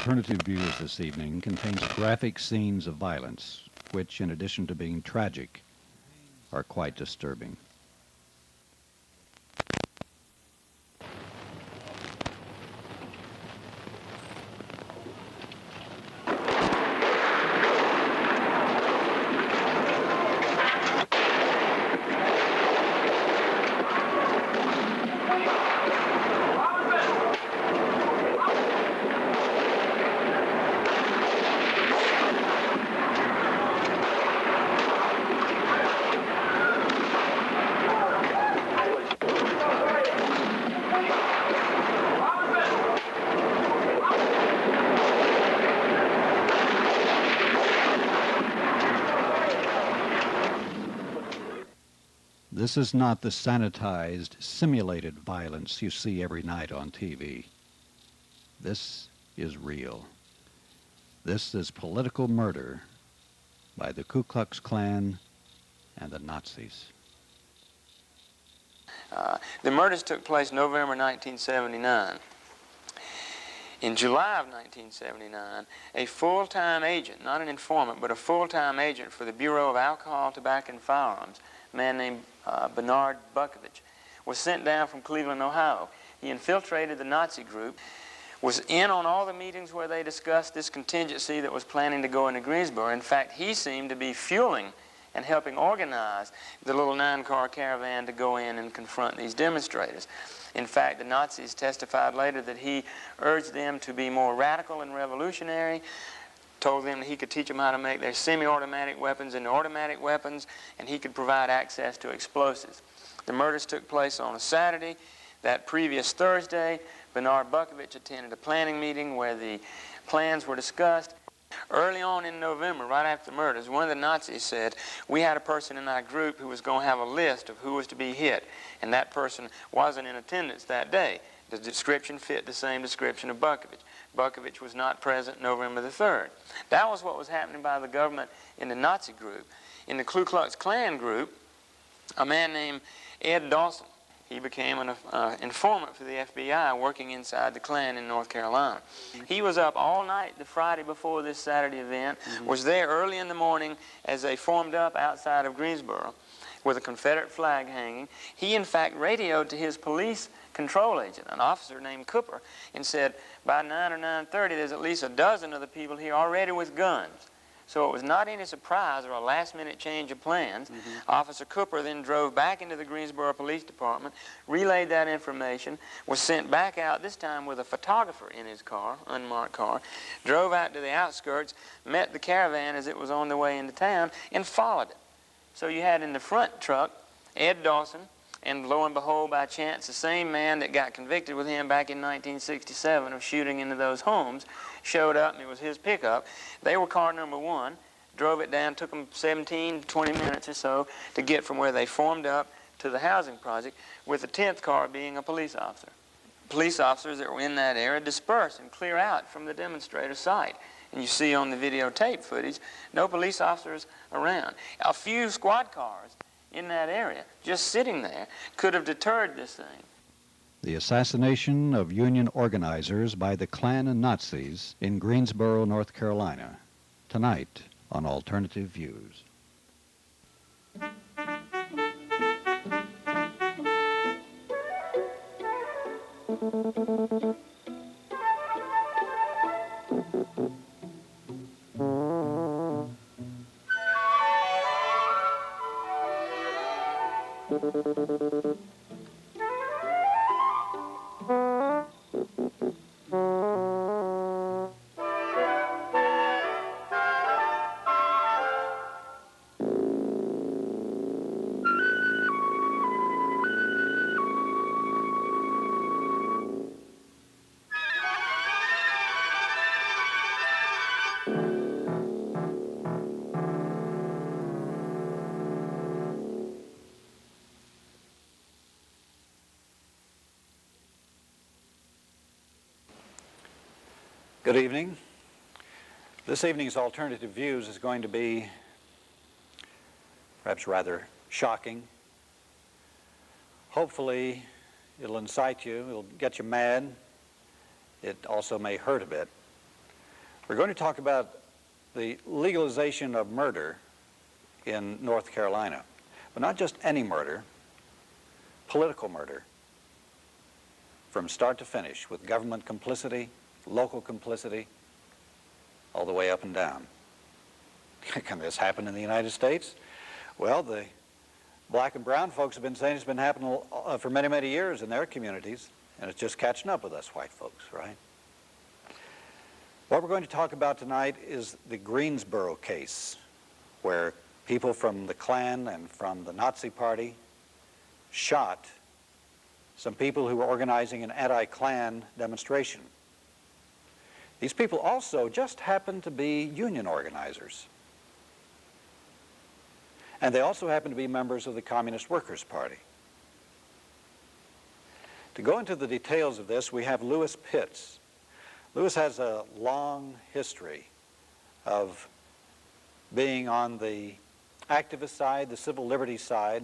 Alternative Views this evening contains graphic scenes of violence, which, in addition to being tragic, are quite disturbing. This is not the sanitized, simulated violence you see every night on TV. This is real. This is political murder by the Ku Klux Klan and the Nazis. The murders took place November 1979. In July of 1979, a full-time agent, not an informant, but a full-time agent for the Bureau of Alcohol, Tobacco, and Firearms, a man named Bernard Bukovich, was sent down from Cleveland, Ohio. He infiltrated the Nazi group, was in on all the meetings where they discussed this contingency that was planning to go into Greensboro. In fact, he seemed to be fueling and helping organize the little 9-car caravan to go in and confront these demonstrators. In fact, the Nazis testified later that he urged them to be more radical and revolutionary, told them that he could teach them how to make their semi-automatic weapons into automatic weapons, and he could provide access to explosives. The murders took place on a Saturday. That previous Thursday, Bernard Bukovich attended a planning meeting where the plans were discussed. Early on in November, right after the murders, one of the Nazis said, we had a person in our group who was going to have a list of who was to be hit, and that person wasn't in attendance that day. The description fit the same description of Bukovich. Bukovich was not present November the 3rd. That was what was happening by the government in the Nazi group. In the Ku Klux Klan group, a man named Ed Dawson, he became an informant for the FBI working inside the Klan in North Carolina. He was up all night the Friday before this Saturday event, was there early in the morning as they formed up outside of Greensboro with a Confederate flag hanging. He, in fact, radioed to his police control agent, an officer named Cooper, and said, by 9 or 9:30, there's at least a dozen of the people here already with guns. So it was not any surprise or a last-minute change of plans. Officer Cooper then drove back into the Greensboro Police Department, relayed that information, was sent back out, this time with a photographer in his car, unmarked car, drove out to the outskirts, met the caravan as it was on the way into town, and followed it. So you had in the front truck Ed Dawson, and lo and behold, by chance, the same man that got convicted with him back in 1967 of shooting into those homes showed up, and it was his pickup. They were car number 1, drove it down, took them 17, 20 minutes or so to get from where they formed up to the housing project, with the 10th car being a police officer. Police officers that were in that area disperse and clear out from the demonstrator site. And you see on the videotape footage, no police officers around. A few squad cars in that area, just sitting there, could have deterred this thing. The assassination of Union organizers by the Klan and Nazis in Greensboro, North Carolina, tonight on Alternative Views. Good evening. This evening's Alternative Views is going to be perhaps rather shocking. Hopefully it'll incite you, it'll get you mad. It also may hurt a bit. We're going to talk about the legalization of murder in North Carolina, but not just any murder, political murder, from start to finish, with government complicity, local complicity, all the way up and down. Can this happen in the United States? Well, the black and brown folks have been saying it's been happening for many, many years in their communities, and it's just catching up with us white folks, right? What we're going to talk about tonight is the Greensboro case, where people from the Klan and from the Nazi Party shot some people who were organizing an anti-Klan demonstration. These people also just happened to be union organizers. And they also happened to be members of the Communist Workers' Party. To go into the details of this, we have Lewis Pitts. Lewis has a long history of being on the activist side, the civil liberties side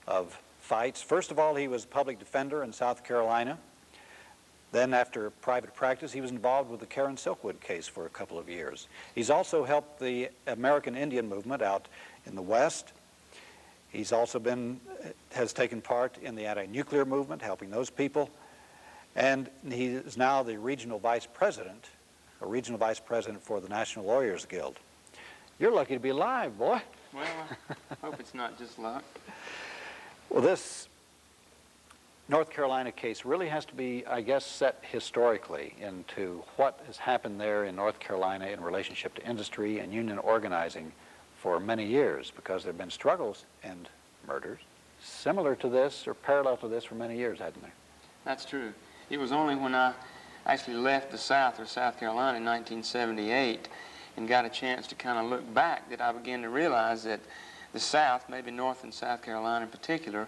of fights. First of all, he was a public defender in South Carolina. Then, after private practice, he was involved with the Karen Silkwood case for a couple of years. He's also helped the American Indian movement out in the West. He's also has taken part in the anti-nuclear movement, helping those people. And he is now the regional vice president for the National Lawyers Guild. You're lucky to be alive, boy. Well, I hope it's not just luck. Well, this North Carolina case really has to be, I guess, set historically into what has happened there in North Carolina in relationship to industry and union organizing for many years, because there have been struggles and murders similar to this or parallel to this for many years, hasn't there? That's true. It was only when I actually left the South, or South Carolina, in 1978 and got a chance to kind of look back that I began to realize that the South, maybe North and South Carolina in particular,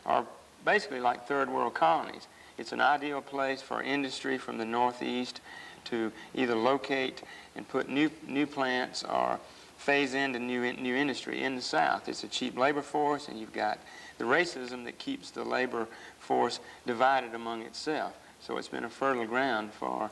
are basically like third world colonies. It's an ideal place for industry from the Northeast to either locate and put new plants or phase into new industry in the South. It's a cheap labor force, and you've got the racism that keeps the labor force divided among itself. So it's been a fertile ground for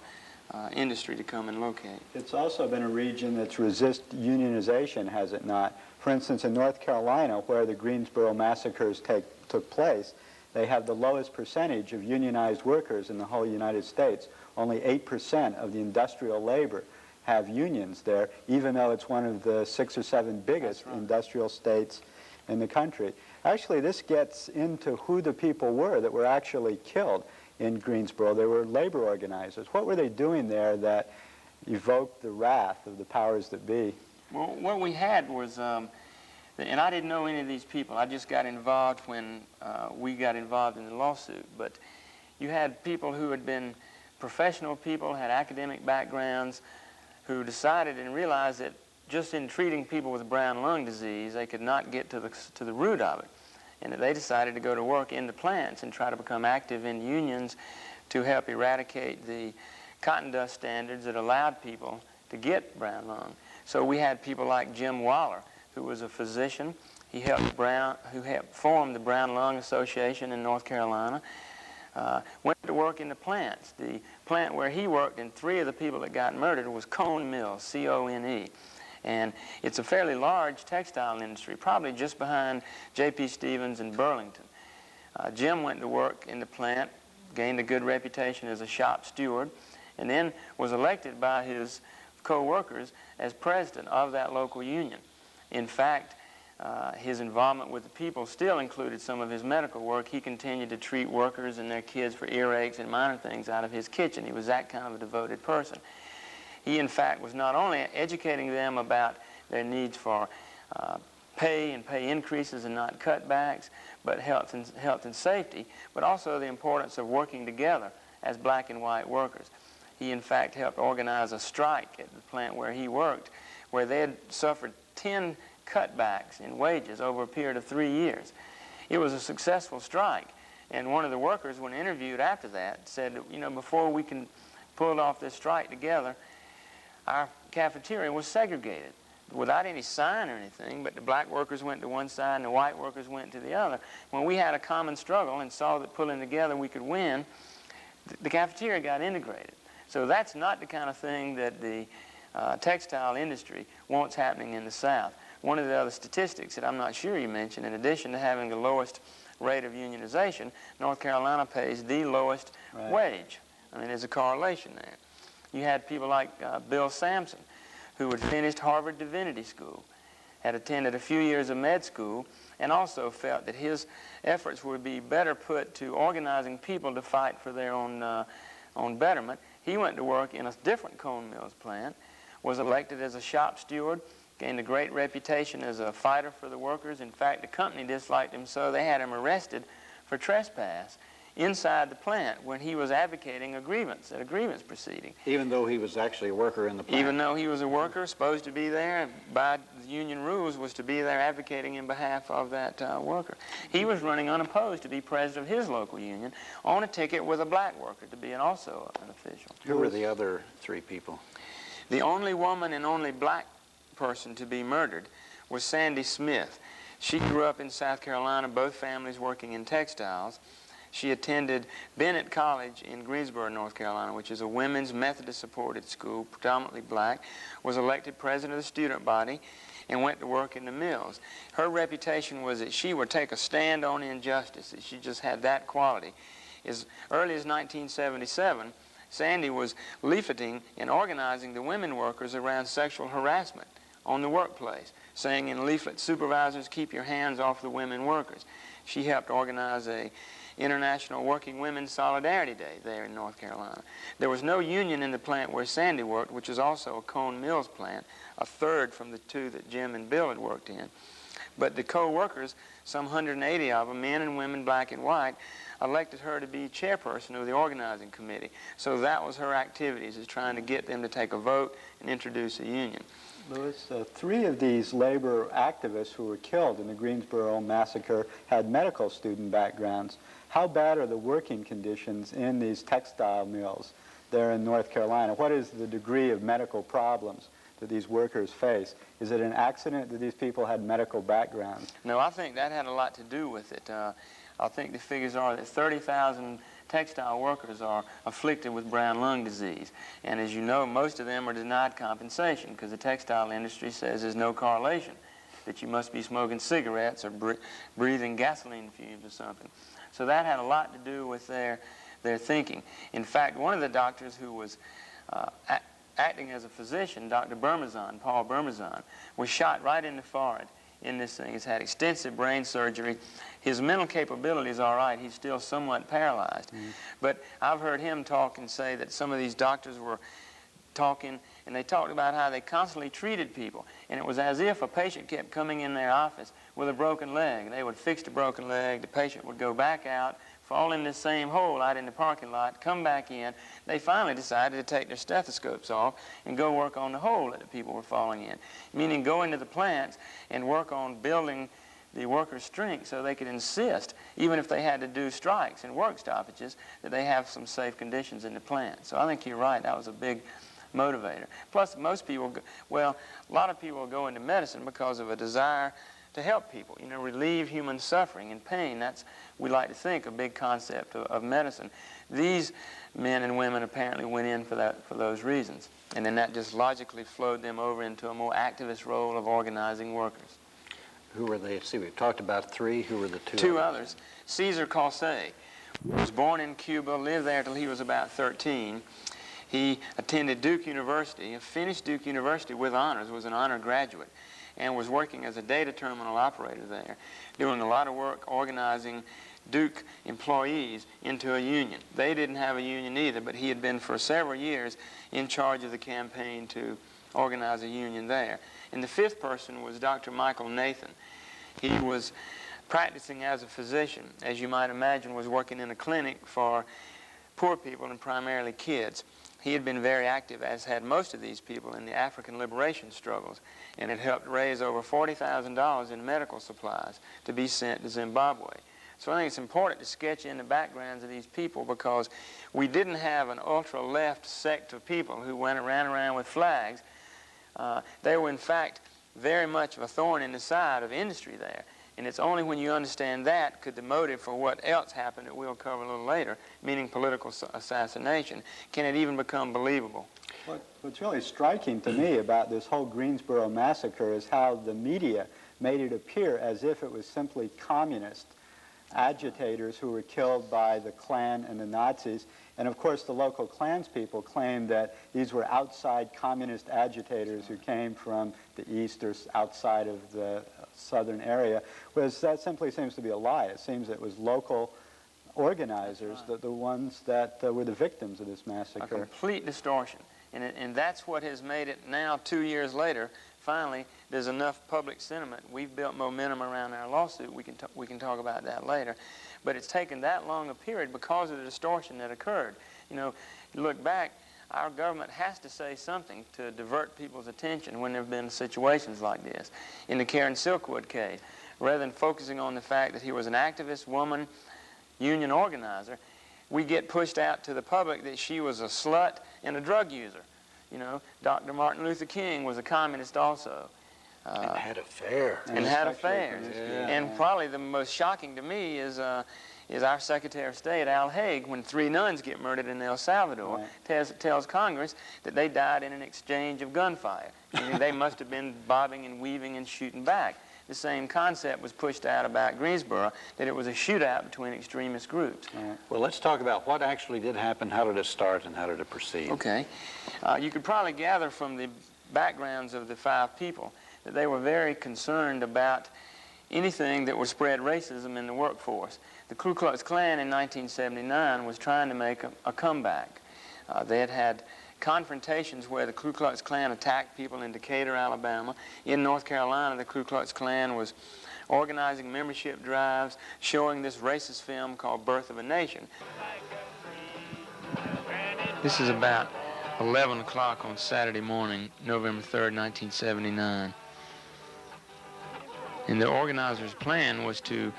industry to come and locate. It's also been a region that's resist unionization, has it not? For instance, in North Carolina, where the Greensboro massacres took place, they have the lowest percentage of unionized workers in the whole United States. Only 8% of the industrial labor have unions there, even though it's one of the 6 or 7 biggest industrial states in the country. Actually, this gets into who the people were that were actually killed in Greensboro. They were labor organizers. What were they doing there that evoked the wrath of the powers that be? Well, what we had was, and I didn't know any of these people. I just got involved when we got involved in the lawsuit. But you had people who had been professional people, had academic backgrounds, who decided and realized that just in treating people with brown lung disease, they could not get to the root of it. And that they decided to go to work in the plants and try to become active in unions to help eradicate the cotton dust standards that allowed people to get brown lung. So we had people like Jim Waller, who was a physician. He helped form the Brown Lung Association in North Carolina. Went to work in the plants. The plant where he worked and 3 of the people that got murdered was Cone Mills, C-O-N-E. And it's a fairly large textile industry, probably just behind J.P. Stevens and Burlington. Jim went to work in the plant, gained a good reputation as a shop steward, and then was elected by his co-workers as president of that local union. In fact, his involvement with the people still included some of his medical work. He continued to treat workers and their kids for earaches and minor things out of his kitchen. He was that kind of a devoted person. He, in fact, was not only educating them about their needs for pay and pay increases and not cutbacks, but health and safety, but also the importance of working together as black and white workers. He, in fact, helped organize a strike at the plant where he worked, where they had suffered 10 cutbacks in wages over a period of 3 years. It was a successful strike, and one of the workers, when interviewed after that, said, you know, before we can pull off this strike together, our cafeteria was segregated without any sign or anything, but the black workers went to one side and the white workers went to the other. When we had a common struggle and saw that pulling together we could win, the cafeteria got integrated. So that's not the kind of thing that the textile industry wants happening in the South. One of the other statistics that I'm not sure you mentioned, in addition to having the lowest rate of unionization, North Carolina pays the lowest wage. I mean, there's a correlation there. You had people like Bill Sampson, who had finished Harvard Divinity School, had attended a few years of med school, and also felt that his efforts would be better put to organizing people to fight for their own betterment. He went to work in a different Cone Mills plant, was elected as a shop steward, gained a great reputation as a fighter for the workers. In fact, the company disliked him, so they had him arrested for trespass inside the plant when he was advocating a grievance, at a grievance proceeding. Even though he was actually a worker in the plant? Even though he was a worker, supposed to be there, by the union rules, was to be there advocating in behalf of that worker. He was running unopposed to be president of his local union on a ticket with a black worker to be also an official. Who were the other three people? The only woman and only black person to be murdered was Sandy Smith. She grew up in South Carolina, both families working in textiles. She attended Bennett College in Greensboro, North Carolina, which is a women's Methodist-supported school, predominantly black, was elected president of the student body, and went to work in the mills. Her reputation was that she would take a stand on injustice, that she just had that quality. As early as 1977, Sandy was leafleting and organizing the women workers around sexual harassment on the workplace, saying in leaflets, "Supervisors, keep your hands off the women workers." She helped organize a International Working Women's Solidarity Day there in North Carolina. There was no union in the plant where Sandy worked, which is also a Cone Mills plant, a third from the two that Jim and Bill had worked in. But the co-workers, some 180 of them, men and women, black and white, elected her to be chairperson of the organizing committee. So that was her activities, is trying to get them to take a vote and introduce a union. Louis, three of these labor activists who were killed in the Greensboro massacre had medical student backgrounds. How bad are the working conditions in these textile mills there in North Carolina? What is the degree of medical problems that these workers face? Is it an accident that these people had medical backgrounds? No, I think that had a lot to do with it. I think the figures are that 30,000 textile workers are afflicted with brown lung disease. And as you know, most of them are denied compensation because the textile industry says there's no correlation, that you must be smoking cigarettes or breathing gasoline fumes or something. So that had a lot to do with their thinking. In fact, one of the doctors who was acting as a physician, Dr. Burmazon, Paul Burmazon, was shot right in the forehead in this thing. He's had extensive brain surgery. His mental capabilities are all right. He's still somewhat paralyzed. But I've heard him talk and say that some of these doctors were talking, and they talked about how they constantly treated people. And it was as if a patient kept coming in their office with a broken leg. They would fix the broken leg. The patient would go back out, fall in this same hole out in the parking lot, come back in. They finally decided to take their stethoscopes off and go work on the hole that the people were falling in, meaning go into the plants and work on building the workers' strength so they could insist, even if they had to do strikes and work stoppages, that they have some safe conditions in the plant. So I think you're right. That was a big motivator. Plus, most people, well, a lot of people go into medicine because of a desire to help people, you know, relieve human suffering and pain. That's, we like to think, a big concept of medicine. These men and women apparently went in for those reasons. And then that just logically flowed them over into a more activist role of organizing workers. Who were they? See, we've talked about three. Who were the two? Two others. Cesar Cossé was born in Cuba, lived there till he was about 13. He attended Duke University, finished Duke University with honors, was an honor graduate, and was working as a data terminal operator there, doing a lot of work organizing Duke employees into a union. They didn't have a union either, but he had been for several years in charge of the campaign to organize a union there. And the fifth person was Dr. Michael Nathan. He was practicing as a physician, as you might imagine, was working in a clinic for poor people and primarily kids. He had been very active, as had most of these people, in the African liberation struggles, and had helped raise over $40,000 in medical supplies to be sent to Zimbabwe. So I think it's important to sketch in the backgrounds of these people, because we didn't have an ultra-left sect of people who ran around with flags. They were, in fact, very much of a thorn in the side of industry there. And it's only when you understand that could the motive for what else happened that we'll cover a little later, meaning political assassination, can it even become believable. What's really striking to me about this whole Greensboro massacre is how the media made it appear as if it was simply communist agitators who were killed by the Klan and the Nazis. And of course, the local Klanspeople claimed that these were outside communist agitators who came from the east or outside of the southern area, whereas that simply seems to be a lie. It seems it was local organizers, the ones that were the victims of this massacre. A complete distortion. And that's what has made it now, 2 years later, finally, there's enough public sentiment. We've built momentum around our lawsuit. We can talk about that later. But it's taken that long a period because of the distortion that occurred. You know, you look back, our government has to say something to divert people's attention when there have been situations like this. In the Karen Silkwood case, rather than focusing on the fact that he was an activist, woman, union organizer, we get pushed out to the public that she was a slut and a drug user. You know, Dr. Martin Luther King was a communist also. And had affairs. And had affairs. Yeah. And probably the most shocking to me is our Secretary of State, Al Haig, when 3 nuns get murdered in El Salvador, tells Congress that they died in an exchange of gunfire. Meaning they must have been bobbing and weaving and shooting back. The same concept was pushed out about Greensboro, that it was a shootout between extremist groups. Well, let's talk about what actually did happen, how did it start, and how did it proceed. Okay. You could probably gather from the backgrounds of the 5 people that they were very concerned about anything that would spread racism in the workforce. The Ku Klux Klan in 1979 was trying to make a comeback. They had confrontations where the Ku Klux Klan attacked people in Decatur, Alabama. In North Carolina, the Ku Klux Klan was organizing membership drives, showing this racist film called Birth of a Nation. This is about 11 o'clock on Saturday morning, November 3rd, 1979. And the organizers' plan was to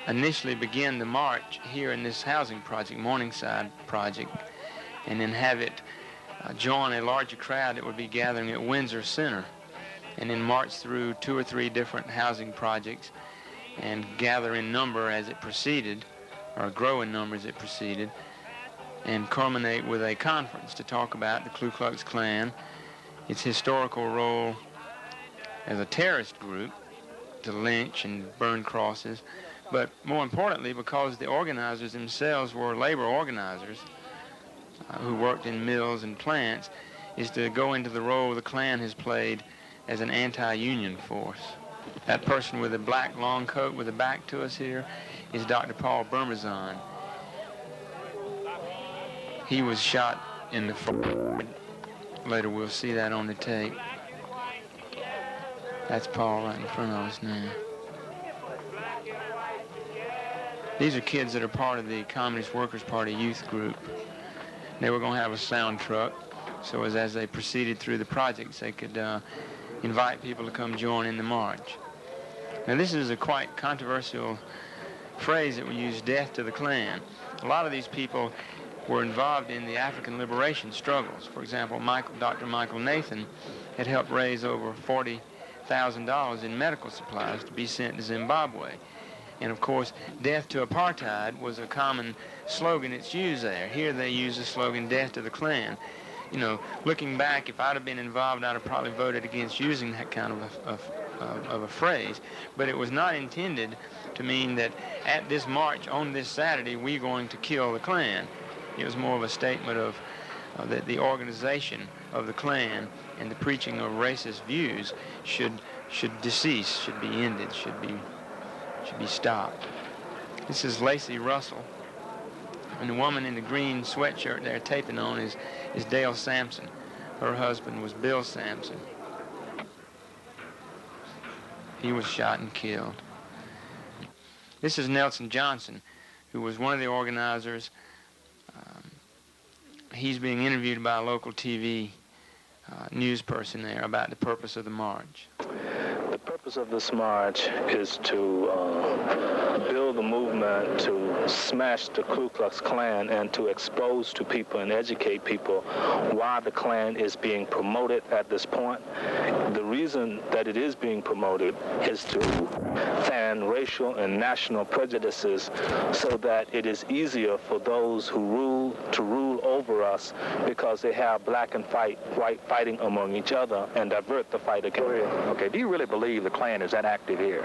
initially begin the march here in this housing project, Morningside Project, and then have it join a larger crowd that would be gathering at Windsor Center, and then march through 2 or 3 different housing projects and gather in number as it proceeded, or grow in number as it proceeded, and culminate with a conference to talk about the Ku Klux Klan, its historical role as a terrorist group to lynch and burn crosses, but more importantly because the organizers themselves were labor organizers who worked in mills and plants, is to go into the role the Klan has played as an anti-union force. That person with a black long coat with the back to us here is Dr. Paul Bermazan. He was shot in the forehead. Later we'll see that on the tape. That's Paul right in front of us now. These are kids that are part of the Communist Workers' Party youth group. They were going to have a sound truck, so as they proceeded through the projects, they could invite people to come join in the march. Now, this is a quite controversial phrase that we use, death to the Klan. A lot of these people were involved in the African liberation struggles. For example, Dr. Michael Nathan had helped raise over $40,000 in medical supplies to be sent to Zimbabwe. And of course, death to apartheid was a common slogan that's used there. Here they use the slogan, death to the Klan. You know, looking back, if I'd have been involved, I'd have probably voted against using that kind of a phrase. But it was not intended to mean that at this march on this Saturday, we're going to kill the Klan. It was more of a statement of that the organization of the Klan and the preaching of racist views should decease, should be ended, should be stopped. This is Lacey Russell, and the woman in the green sweatshirt they're taping on is Dale Sampson. Her husband was Bill Sampson. He was shot and killed. This is Nelson Johnson, who was one of the organizers. He's being interviewed by a local TV news person there about the purpose of the march. The purpose of this march is to build a movement to smash the Ku Klux Klan and to expose to people and educate people why the Klan is being promoted at this point. The reason that it is being promoted is to fan racial and national prejudices so that it is easier for those who rule to rule over over us because they have black and white fighting among each other and divert the fight against them. Okay, do you really believe the Klan is that active here?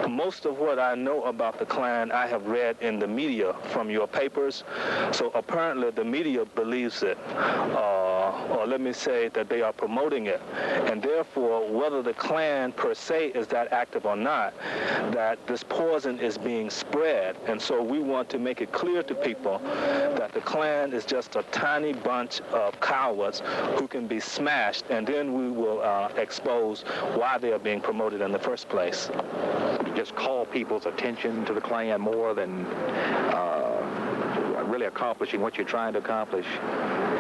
Most of what I know about the Klan I have read in the media from your papers, so apparently the media believes it, or let me say that they are promoting it, and therefore whether the Klan per se is that active or not, that this poison is being spread, and so we want to make it clear to people that the Klan is just a tiny bunch of cowards who can be smashed, and then we will expose why they are being promoted in the first place. Just call people's attention to the Klan more than really accomplishing what you're trying to accomplish?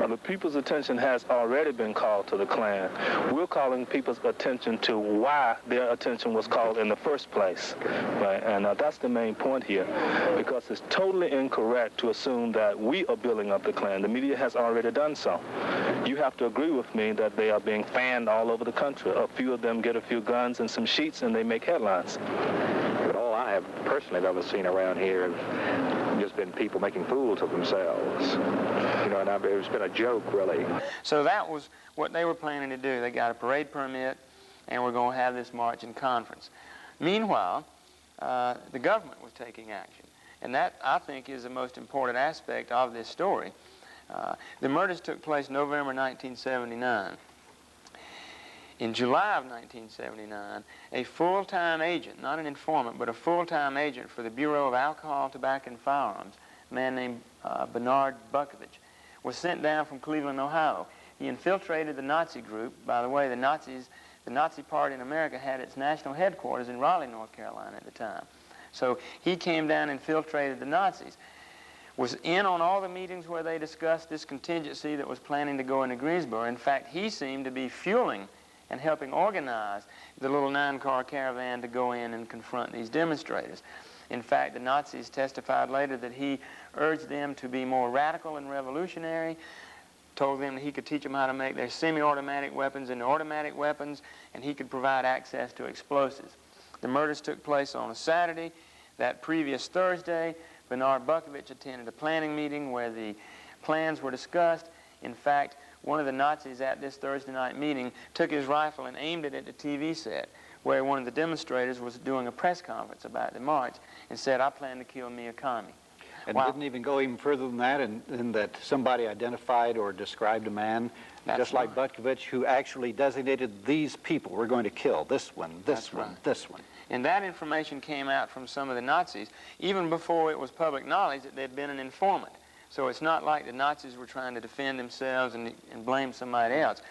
The people's attention has already been called to the Klan. We're calling people's attention to why their attention was called in the first place. Right? And that's the main point here, because it's totally incorrect to assume that we are building up the Klan. The media has already done so. You have to agree with me that they are being fanned all over the country. A few of them get a few guns and some sheets and they make headlines. But all I have personally ever seen around here have just been people making fools of themselves. You know, and it's been a joke, really. So that was what they were planning to do. They got a parade permit, and we're going to have this march and conference. Meanwhile, the government was taking action. And that, I think, is the most important aspect of this story. The murders took place November 1979. In July of 1979, a full-time agent, not an informant, but a full-time agent for the Bureau of Alcohol, Tobacco, and Firearms, a man named Bernard Bukovich, was sent down from Cleveland, Ohio. He infiltrated the Nazi group. By the way, the Nazi Party in America had its national headquarters in Raleigh, North Carolina at the time. So he came down and infiltrated the Nazis, was in on all the meetings where they discussed this contingency that was planning to go into Greensboro. In fact, he seemed to be fueling and helping organize the little 9-car caravan to go in and confront these demonstrators. In fact, the Nazis testified later that he urged them to be more radical and revolutionary, told them that he could teach them how to make their semi-automatic weapons into automatic weapons, and he could provide access to explosives. The murders took place on a Saturday. That previous Thursday, Bernard Bukovich attended a planning meeting where the plans were discussed. In fact, one of the Nazis at this Thursday night meeting took his rifle and aimed it at the TV set where one of the demonstrators was doing a press conference about the march and said, "I plan to kill Miyakami." And didn't even go even further than that, and that somebody identified or described a man, just like Bukovich, who actually designated these people. We're going to kill this one, this one, this one. And that information came out from some of the Nazis even before it was public knowledge that they'd been an informant. So it's not like the Nazis were trying to defend themselves and blame somebody else.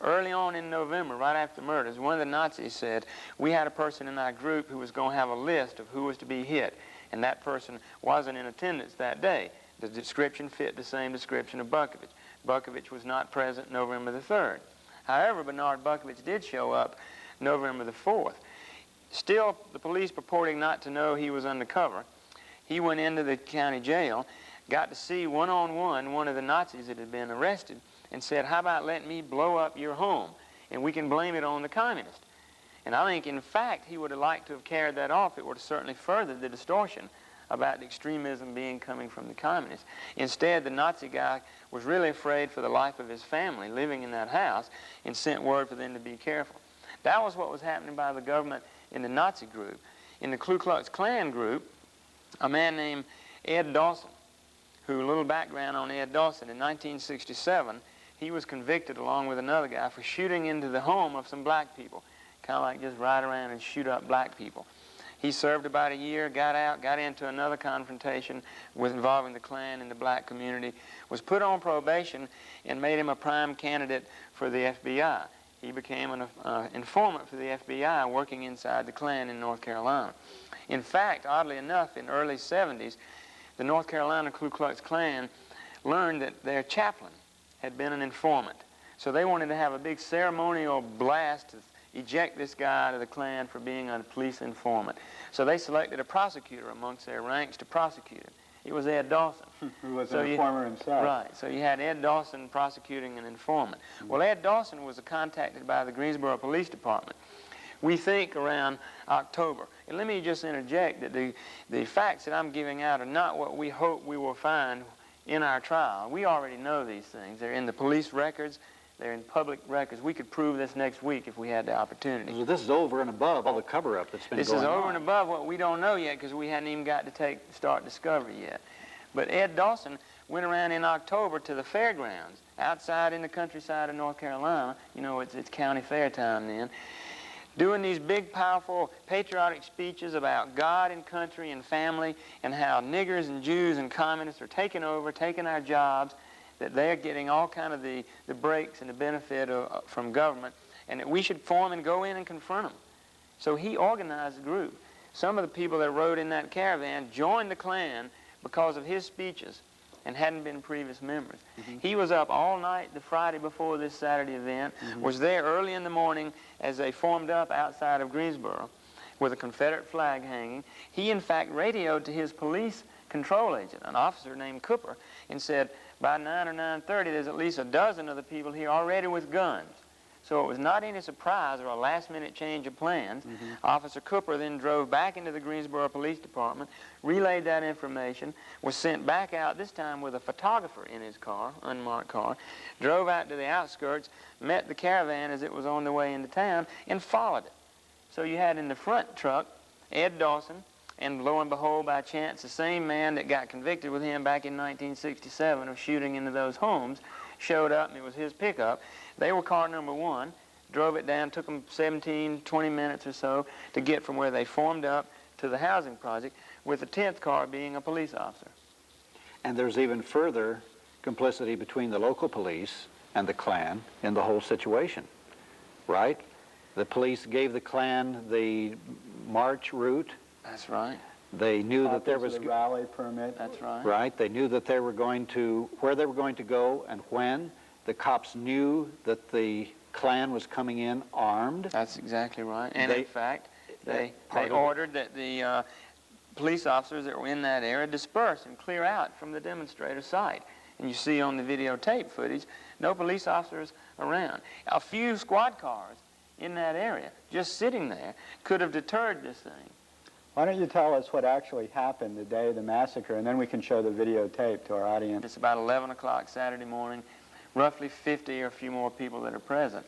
Early on in November, right after the murders, one of the Nazis said, we had a person in our group who was going to have a list of who was to be hit, and that person wasn't in attendance that day. The description fit the same description of Bukovich. Bukovich was not present November the 3rd. However, Bernard Bukovich did show up November the 4th. Still, the police purporting not to know he was undercover, he went into the county jail, got to see one-on-one one of the Nazis that had been arrested, and said, how about letting me blow up your home, and we can blame it on the communists. And I think, in fact, he would have liked to have carried that off. It would have certainly furthered the distortion about the extremism coming from the communists. Instead, the Nazi guy was really afraid for the life of his family living in that house and sent word for them to be careful. That was what was happening by the government in the Nazi group. In the Ku Klux Klan group, a man named Ed Dawson, who, a little background on Ed Dawson, in 1967, he was convicted along with another guy for shooting into the home of some black people, kind of like just ride around and shoot up black people. He served about a year, got out, got into another confrontation involving the Klan and the black community, was put on probation, and made him a prime candidate for the FBI. He became an informant for the FBI working inside the Klan in North Carolina. In fact, oddly enough, in the early 70s, the North Carolina Ku Klux Klan learned that their chaplain had been an informant. So they wanted to have a big ceremonial blast to eject this guy out of the Klan for being a police informant. So they selected a prosecutor amongst their ranks to prosecute him. It was Ed Dawson. Who was an informer himself. Right. So you had Ed Dawson prosecuting an informant. Well, Ed Dawson was contacted by the Greensboro Police Department, we think, around October. And let me just interject that the facts that I'm giving out are not what we hope we will find in our trial. We already know these things. They're in the police records. They're in public records. We could prove this next week if we had the opportunity. So this is over and above all the cover-up that's been going on. This is over and above what we don't know yet because we hadn't even got to start discovery yet. But Ed Dawson went around in October to the fairgrounds outside in the countryside of North Carolina. You know, it's county fair time then. Doing these big, powerful, patriotic speeches about God and country and family and how niggers and Jews and communists are taking over, taking our jobs, that they're getting all kind of the breaks and the benefit from government, and that we should form and go in and confront them. So he organized a group. Some of the people that rode in that caravan joined the Klan because of his speeches and hadn't been previous members. He was up all night the Friday before this Saturday event, was there early in the morning as they formed up outside of Greensboro with a Confederate flag hanging. He, in fact, radioed to his police control agent, an officer named Cooper, and said, by 9 or 9:30, there's at least a dozen of the people here already with guns. So it was not any surprise or a last-minute change of plans. Officer Cooper then drove back into the Greensboro Police Department, relayed that information, was sent back out, this time with a photographer in his car, unmarked car, drove out to the outskirts, met the caravan as it was on the way into town, and followed it. So you had in the front truck Ed Dawson, and lo and behold, by chance, the same man that got convicted with him back in 1967 of shooting into those homes showed up, and it was his pickup. They were car number one, drove it down, took them 17, 20 minutes or so to get from where they formed up to the housing project, with the 10th car being a police officer. And there's even further complicity between the local police and the Klan in the whole situation, right? The police gave the Klan the march route. That's right. They knew that there was a rally permit. That's right. Right. They knew that they were going to, where they were going to go and when. The cops knew that the Klan was coming in armed. That's exactly right. And in fact, they ordered that the police officers that were in that area disperse and clear out from the demonstrator site. And you see on the videotape footage, no police officers around. A few squad cars in that area, just sitting there, could have deterred this thing. Why don't you tell us what actually happened the day of the massacre, and then we can show the videotape to our audience. It's about 11 o'clock Saturday morning, roughly 50 or a few more people that are present.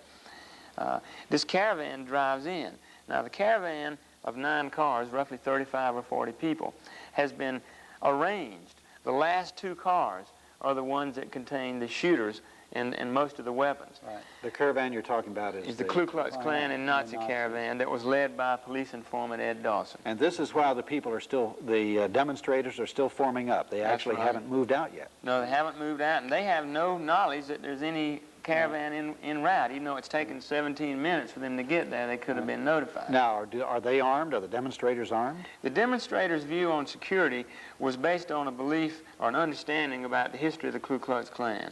This caravan drives in. Now, the caravan of 9 cars, roughly 35 or 40 people, has been arranged. The last 2 cars are the ones that contain the shooters and most of the weapons. Right. The caravan you're talking about is the Ku Klux Klan and Nazi caravan that was led by police informant Ed Dawson. And this is while the people are still, the demonstrators are still forming up. They actually haven't moved out yet. No, they haven't moved out, and they have no knowledge that there's any caravan en route. Even though it's taken 17 minutes for them to get there, they could have been notified. Now, are they armed? Are the demonstrators armed? The demonstrators' view on security was based on a belief or an understanding about the history of the Ku Klux Klan.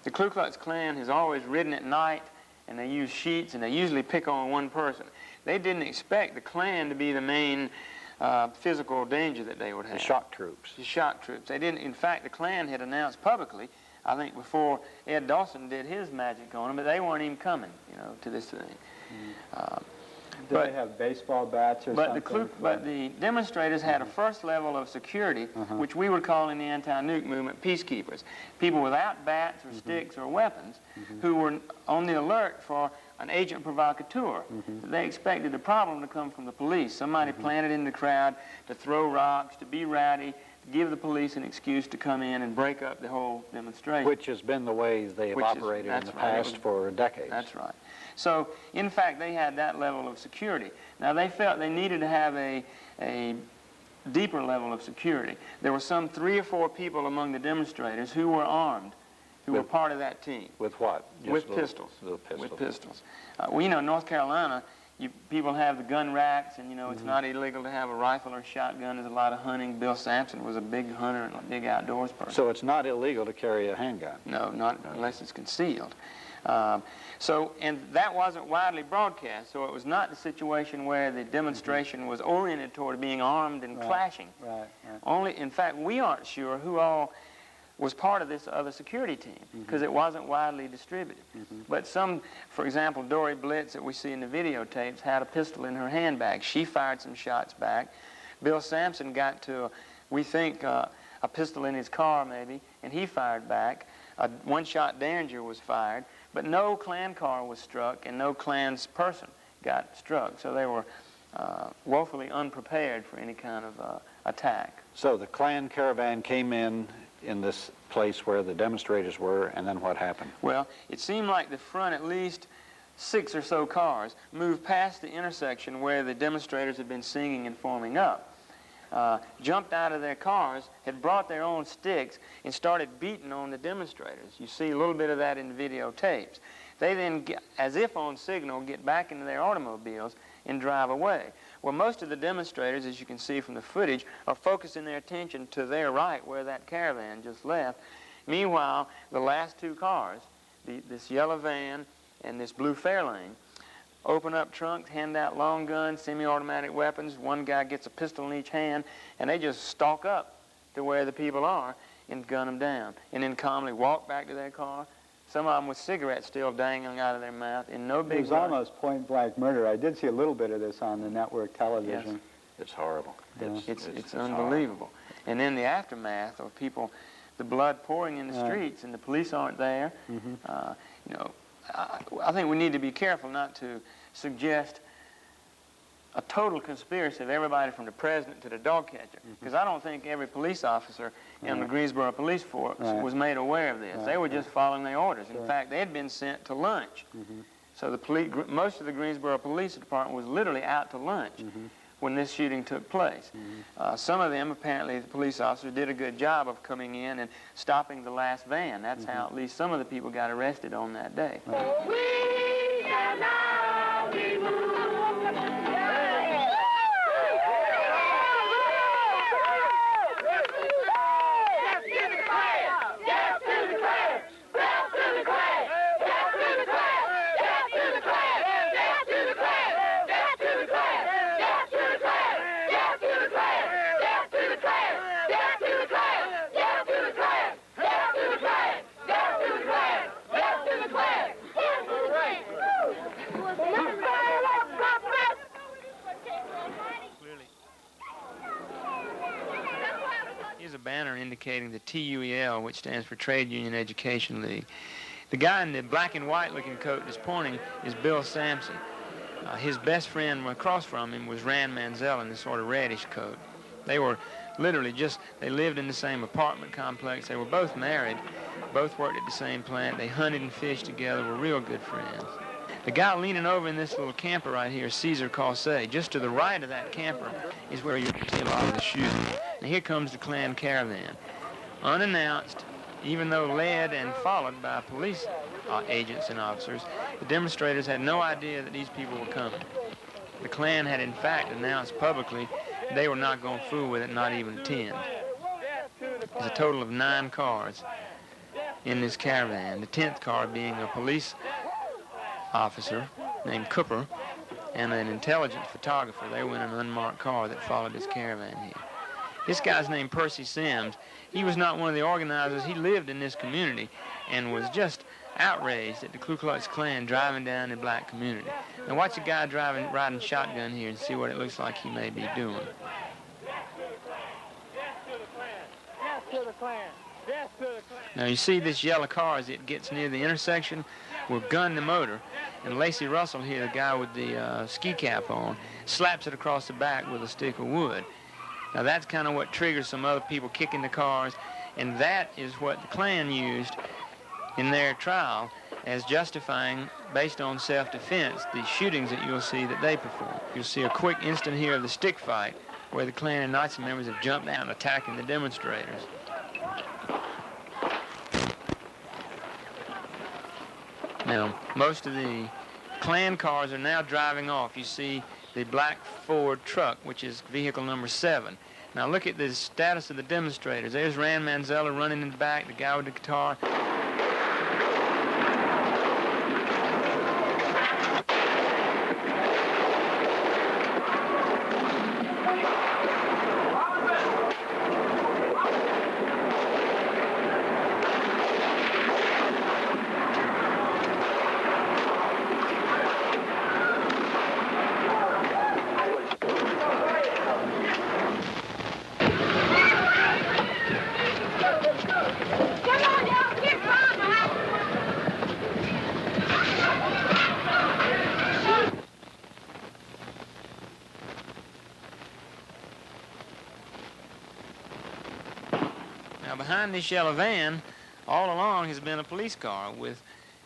The Ku Klux Klan has always ridden at night, and they use sheets, and they usually pick on one person. They didn't expect the Klan to be the main physical danger that they would have. The shock troops. The shock troops. They didn't. In fact, the Klan had announced publicly, I think before Ed Dawson did his magic on them, but they weren't even coming, to this thing. Did they have baseball bats or something? But the demonstrators had a first level of security, which we would call in the anti-nuke movement peacekeepers. People without bats or sticks or weapons who were on the alert for an agent provocateur. They expected the problem to come from the police. Somebody planted in the crowd to throw rocks, to be rowdy, to give the police an excuse to come in and break up the whole demonstration. Which has been the way they have operated in the past for decades. That's right. So, in fact, they had that level of security. Now, they felt they needed to have a deeper level of security. There were some 3 or 4 people among the demonstrators who were armed, who were part of that team. With what? With pistols. Little pistols. With pistols. Well, North Carolina, people have the gun racks, and, it's not illegal to have a rifle or shotgun. There's a lot of hunting. Bill Sampson was a big hunter and a big outdoors person. So it's not illegal to carry a handgun? No, not unless it's concealed. And that wasn't widely broadcast, so it was not the situation where the demonstration was oriented toward being armed and clashing. Right. In fact, we aren't sure who all was part of this other security team, because it wasn't widely distributed. But some, for example, Dory Blitz that we see in the videotapes had a pistol in her handbag. She fired some shots back. Bill Sampson got to, we think, a pistol in his car maybe, and he fired back. A one-shot Derringer was fired, but no Klan car was struck and no Klan's person got struck. So they were woefully unprepared for any kind of attack. So the Klan caravan came in this place where the demonstrators were, and then what happened? Well, it seemed like the front, at least 6 or so cars, moved past the intersection where the demonstrators had been singing and forming up, jumped out of their cars, had brought their own sticks, and started beating on the demonstrators. You see a little bit of that in videotapes. They then, as if on signal, get back into their automobiles and drive away. Well, most of the demonstrators, as you can see from the footage, are focusing their attention to their right, where that caravan just left. Meanwhile, the last 2 cars, this yellow van and this blue Fairlane, open up trunks, hand out long guns, semi-automatic weapons. One guy gets a pistol in each hand, and they just stalk up to where the people are and gun them down, and then calmly walk back to their car. Some of them with cigarettes still dangling out of their mouth in no big It was almost point-blank murder. I did see a little bit of this on the network television. Yes. It's horrible. Yeah. It's unbelievable. And then the aftermath of people, the blood pouring in the streets, and the police aren't there. You know, I think we need to be careful not to suggest a total conspiracy of everybody from the president to the dog catcher, because I don't think every police officer in the Greensboro police force was made aware of this. They were just following their orders. In fact, they had been sent to lunch. So the most of the Greensboro Police Department was literally out to lunch when this shooting took place. Some of them, apparently, the police officers did a good job of coming in and stopping the last van. That's how at least some of the people got arrested on that day. We shall now be moved. Here's a banner indicating the TUEL, which stands for Trade Union Education League. The guy in the black and white looking coat that's pointing is Bill Sampson. His best friend across from him was Rand Manzell in this sort of reddish coat. They were literally they lived in the same apartment complex. They were both married, both worked at the same plant. They hunted and fished together, were real good friends. The guy leaning over in this little camper right here is Cesar Cossé. Just to the right of that camper is where you can see a lot of the shooting. Now here comes the Klan caravan. Unannounced, even though led and followed by police agents and officers, the demonstrators had no idea that these people were coming. The Klan had in fact announced publicly they were not going to fool with it, not even 10. There's a total of 9 cars in this caravan, the 10th car being a police officer named Cooper and an intelligence photographer. They were in an unmarked car that followed this caravan here. This guy's named Percy Sims. He was not one of the organizers. He lived in this community and was just outraged at the Ku Klux Klan driving down the black community. Now watch a guy riding shotgun here and see what it looks like he may be doing. Now you see this yellow car as it gets near the intersection will gun the motor, and Lacey Russell here, the guy with the ski cap on, slaps it across the back with a stick of wood. Now that's kind of what triggers some other people kicking the cars, and that is what the Klan used in their trial as justifying, based on self-defense, the shootings that you'll see that they perform. You'll see a quick instant here of the stick fight where the Klan and Nazi members have jumped out and attacking the demonstrators. Now, most of the Klan cars are now driving off. You see the black Ford truck, which is vehicle number 7. Now look at the status of the demonstrators. There's Rand Manzella running in the back, the guy with the guitar. behind this yellow van, all along, has been a police car with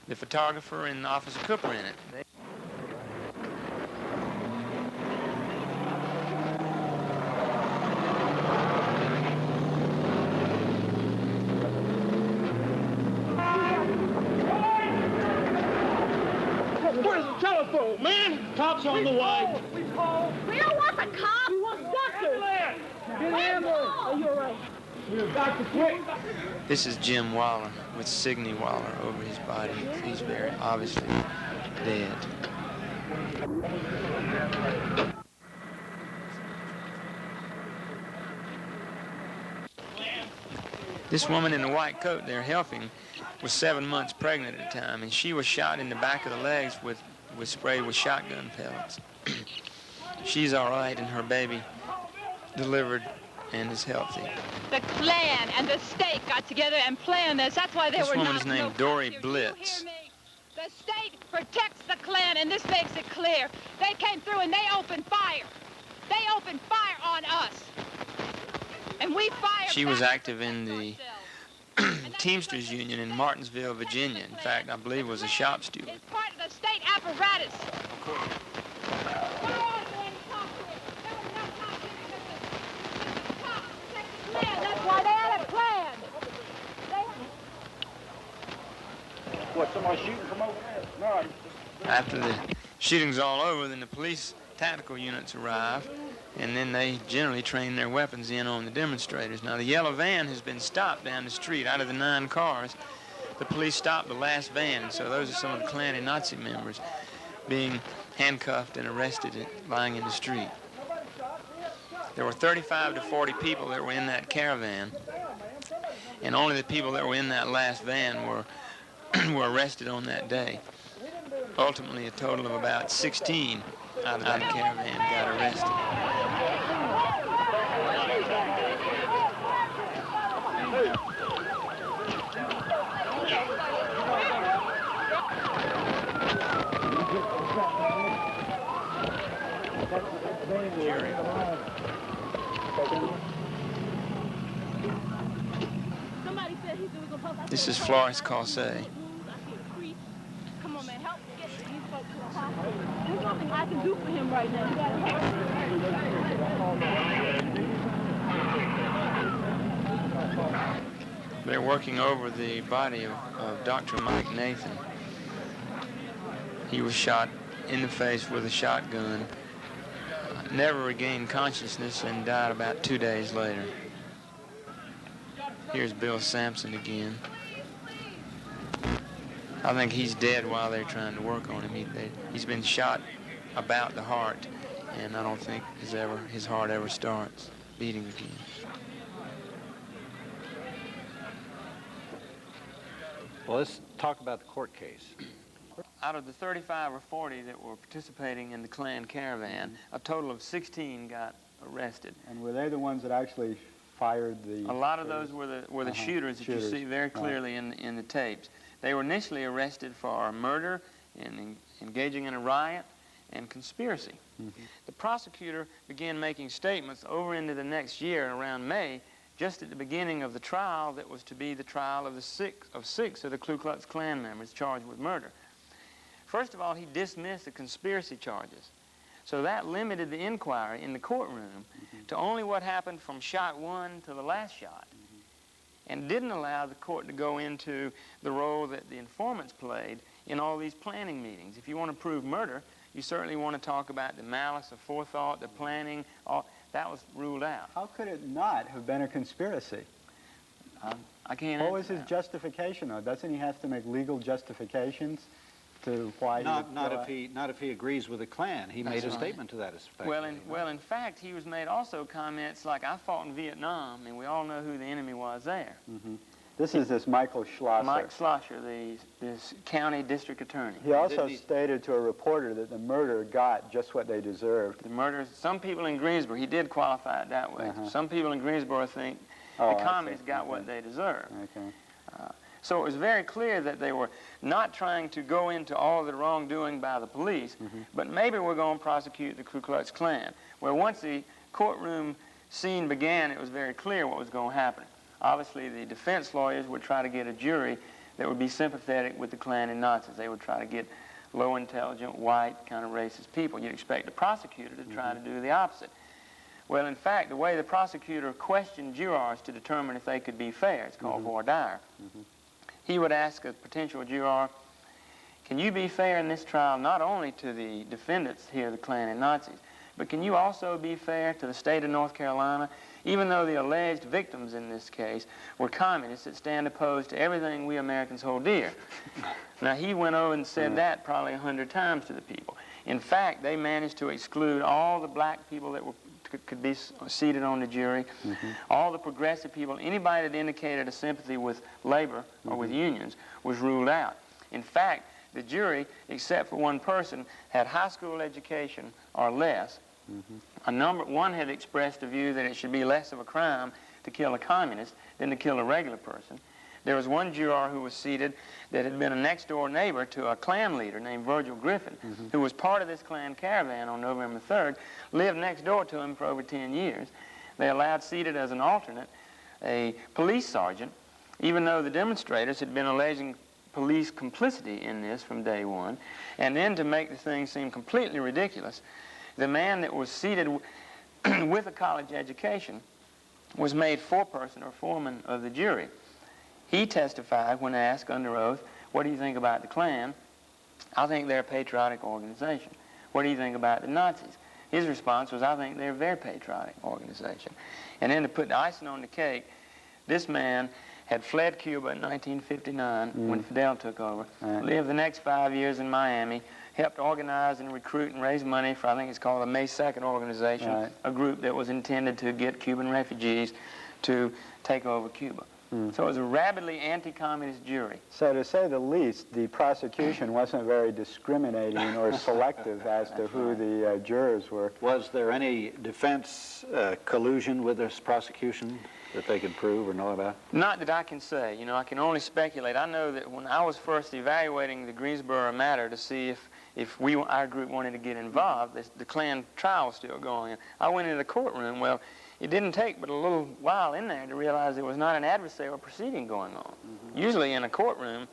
the photographer and Officer Cooper in it. Where's the telephone, man? Cops on the way. We don't want the cops. We want doctors. Get an ambulance. Oh, you're right. We're Dr. Quick. This is Jim Waller with Signe Waller over his body. He's very obviously dead. This woman in the white coat they're helping was 7 months pregnant at the time, and she was shot in the back of the legs with sprayed with shotgun pellets. She's all right, and her baby delivered and is healthy. The Klan and the state got together and planned this. That's why there This were woman's no named cops Dory here. Do you Blitz. hear me? The state protects the Klan, and this makes it clear. They came through and they opened fire. They opened fire on us. And we fired She was back active in the ourselves. Teamsters Union in Martinsville, Virginia. In fact, I believe was a shop steward. It's part of the state apparatus. That's why they had a plan. What, somebody shooting from over there? No. After the shooting's all over, then the police tactical units arrive, and then they generally train their weapons in on the demonstrators. Now, the yellow van has been stopped down the street. Out of the 9 cars, the police stopped the last van, and so those are some of the Klan and Nazi members being handcuffed and arrested and lying in the street. There were 35 to 40 people that were in that caravan, and only the people that were in that last van were arrested on that day. Ultimately, a total of about 16 out of that caravan got arrested. This is Florence Cossé. Come on, man, help get these folks to the hospital. There's nothing I can do for him right now. You gotta help. They're working over the body of Dr. Mike Nathan. He was shot in the face with a shotgun, never regained consciousness, and died about 2 days later. Here's Bill Sampson again. I think he's dead while they're trying to work on him. He's been shot about the heart, and I don't think his heart ever starts beating again. Well, let's talk about the court case. Out of the 35 or 40 that were participating in the Klan caravan, a total of 16 got arrested. And were they the ones that actually fired the... A lot of those were the shooters that you see very clearly in the tapes. They were initially arrested for murder and engaging in a riot and conspiracy. The prosecutor began making statements over into the next year, around May, just at the beginning of the trial that was to be the trial of six of the Ku Klux Klan members charged with murder. First of all, he dismissed the conspiracy charges. So that limited the inquiry in the courtroom to only what happened from shot 1 to the last shot, and didn't allow the court to go into the role that the informants played in all these planning meetings. If you want to prove murder, you certainly want to talk about the malice, the forethought, the planning. All that was ruled out. How could it not have been a conspiracy? I can't. What was his justification, though? Doesn't he have to make legal justifications to why? Not if he agrees with the Klan. He made a statement to that effect. Well, in fact, he was made also comments like, "I fought in Vietnam, and we all know who the enemy was there." This is this Michael Schlosser. Mike Schlosser, this county district attorney. He also stated to a reporter that the murderer got just what they deserved. The murderers, some people in Greensboro, he did qualify it that way. Some people in Greensboro think the communists got what they deserved. So it was very clear that they were not trying to go into all the wrongdoing by the police, but maybe we're going to prosecute the Ku Klux Klan. Where once the courtroom scene began, it was very clear what was going to happen. obviously the defense lawyers would try to get a jury that would be sympathetic with the Klan and Nazis. They would try to get low intelligent, white, kind of racist people. You'd expect the prosecutor to try to do the opposite. Well, in fact, the way the prosecutor questioned jurors to determine if they could be fair, it's called voir dire. He would ask a potential juror, can you be fair in this trial not only to the defendants here, the Klan and Nazis, but can you also be fair to the state of North Carolina, even though the alleged victims in this case were communists that stand opposed to everything we Americans hold dear? Now, he went over and said that probably 100 times to the people. In fact, they managed to exclude all the black people that could be seated on the jury, all the progressive people, anybody that indicated a sympathy with labor or with unions was ruled out. In fact, the jury, except for one person, had high school education or less. One had expressed a view that it should be less of a crime to kill a communist than to kill a regular person. There was one juror who was seated that had been a next-door neighbor to a Klan leader named Virgil Griffin, who was part of this Klan caravan on November 3rd, lived next door to him for over 10 years. They allowed seated as an alternate a police sergeant, even though the demonstrators had been alleging police complicity in this from day one. And then to make the thing seem completely ridiculous, the man that was seated with a college education was made foreperson or foreman of the jury. He testified when asked under oath, what do you think about the Klan? I think they're a patriotic organization. What do you think about the Nazis? His response was, I think they're a very patriotic organization. And then to put the icing on the cake, this man had fled Cuba in 1959 when Fidel took over, lived the next 5 years in Miami, helped organize and recruit and raise money for, I think it's called the Massacre organization, a group that was intended to get Cuban refugees to take over Cuba. So it was a rabidly anti-communist jury. So to say the least, the prosecution wasn't very discriminating or selective as to who the jurors were. Was there any defense collusion with this prosecution that they could prove or know about? Not that I can say. You know, I can only speculate. I know that when I was first evaluating the Greensboro matter to see if our group wanted to get involved, the Klan trial was still going. I went into the courtroom. Well, it didn't take but a little while in there to realize there was not an adversarial proceeding going on. Usually in a courtroom,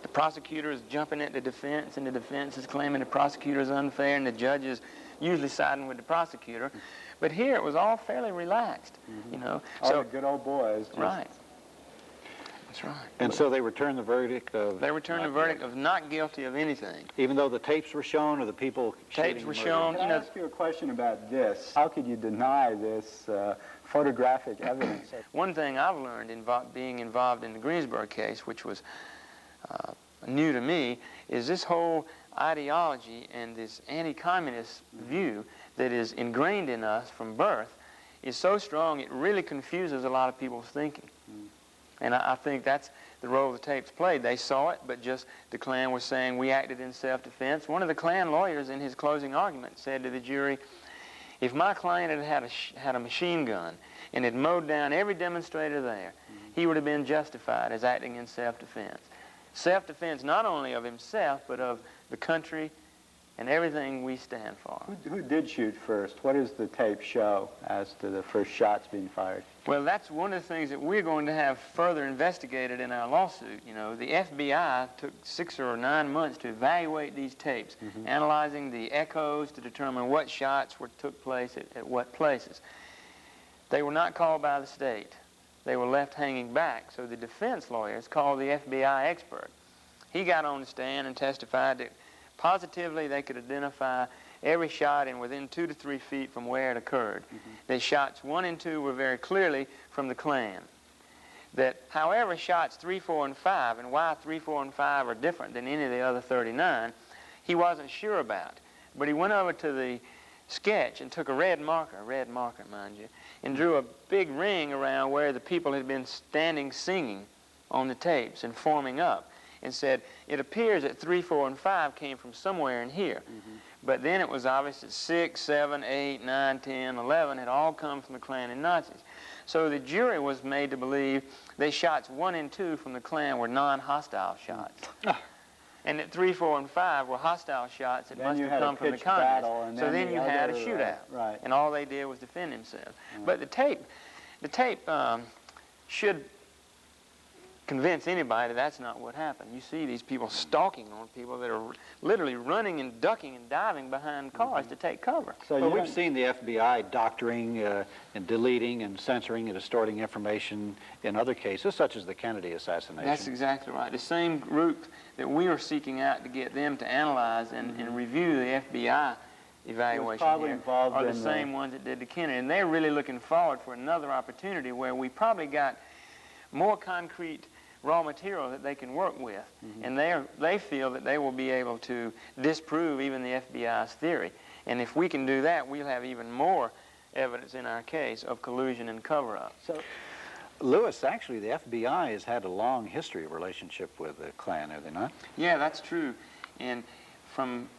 the prosecutor is jumping at the defense, and the defense is claiming the prosecutor is unfair, and the judge is usually siding with the prosecutor. But here it was all fairly relaxed, you know. All the good old boys. Right. That's right. And so they returned the verdict of... They returned the verdict of not guilty of anything. Even though the tapes were shown, or the people... Tapes were shown. Can I ask you a question about this? How could you deny this photographic evidence? One thing I've learned being involved in the Greensboro case, which was new to me, is this whole ideology and this anti-communist view that is ingrained in us from birth is so strong it really confuses a lot of people's thinking. And I think that's the role the tapes played. They saw it, but just the Klan was saying we acted in self-defense. One of the Klan lawyers in his closing argument said to the jury, if my client had a machine gun and had mowed down every demonstrator there, he would have been justified as acting in self-defense. Self-defense not only of himself, but of the country and everything we stand for. Who did shoot first? What does the tape show as to the first shots being fired? Well, that's one of the things that we're going to have further investigated in our lawsuit. You know, the FBI took 6 or 9 months to evaluate these tapes, analyzing the echoes to determine what shots took place at what places. They were not called by the state. They were left hanging back, so the defense lawyers called the FBI expert. He got on the stand and testified that positively they could identify every shot in within 2 to 3 feet from where it occurred. The shots 1 and 2 were very clearly from the Klan. That, however, shots 3, 4, and 5, and why 3, 4, and 5 are different than any of the other 39, he wasn't sure about. But he went over to the sketch and took a red marker mind you, and drew a big ring around where the people had been standing singing on the tapes and forming up, and said, it appears that 3, 4, and 5 came from somewhere in here. But then it was obvious that 6, 7, 8, 9, 10, 11 had all come from the Klan and Nazis. So the jury was made to believe that shots 1 and 2 from the Klan were non-hostile shots. And that 3, 4, and 5 were hostile shots that must have come from the communists. So then you had a shootout. And all they did was defend themselves. But the tape should convince anybody that's not what happened. You see these people stalking on people that are literally running and ducking and diving behind cars to take cover. So well, we've seen the FBI doctoring and deleting and censoring and distorting information in other cases, such as the Kennedy assassination. That's exactly right. The same group that we are seeking out to get them to analyze and review the FBI evaluation here are the same ones that did the Kennedy. And they're really looking forward for another opportunity where we probably got more concrete raw material that they can work with, and they feel that they will be able to disprove even the FBI's theory. And if we can do that, we'll have even more evidence in our case of collusion and cover-up. So, Lewis, actually, the FBI has had a long history of relationship with the Klan, have they not? Yeah, that's true. And from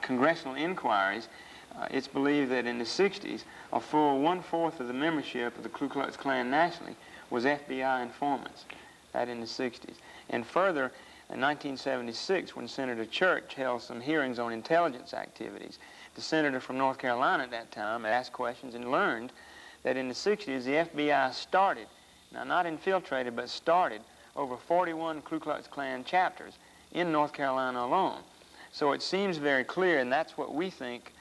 congressional inquiries, it's believed that in the 60s, a full 1/4 of the membership of the Ku Klux Klan nationally was FBI informants. That in the 60s. And further, in 1976, when Senator Church held some hearings on intelligence activities, the senator from North Carolina at that time asked questions and learned that in the 60s, the FBI started, now not infiltrated, but started over 41 Ku Klux Klan chapters in North Carolina alone. So it seems very clear, and that's what we think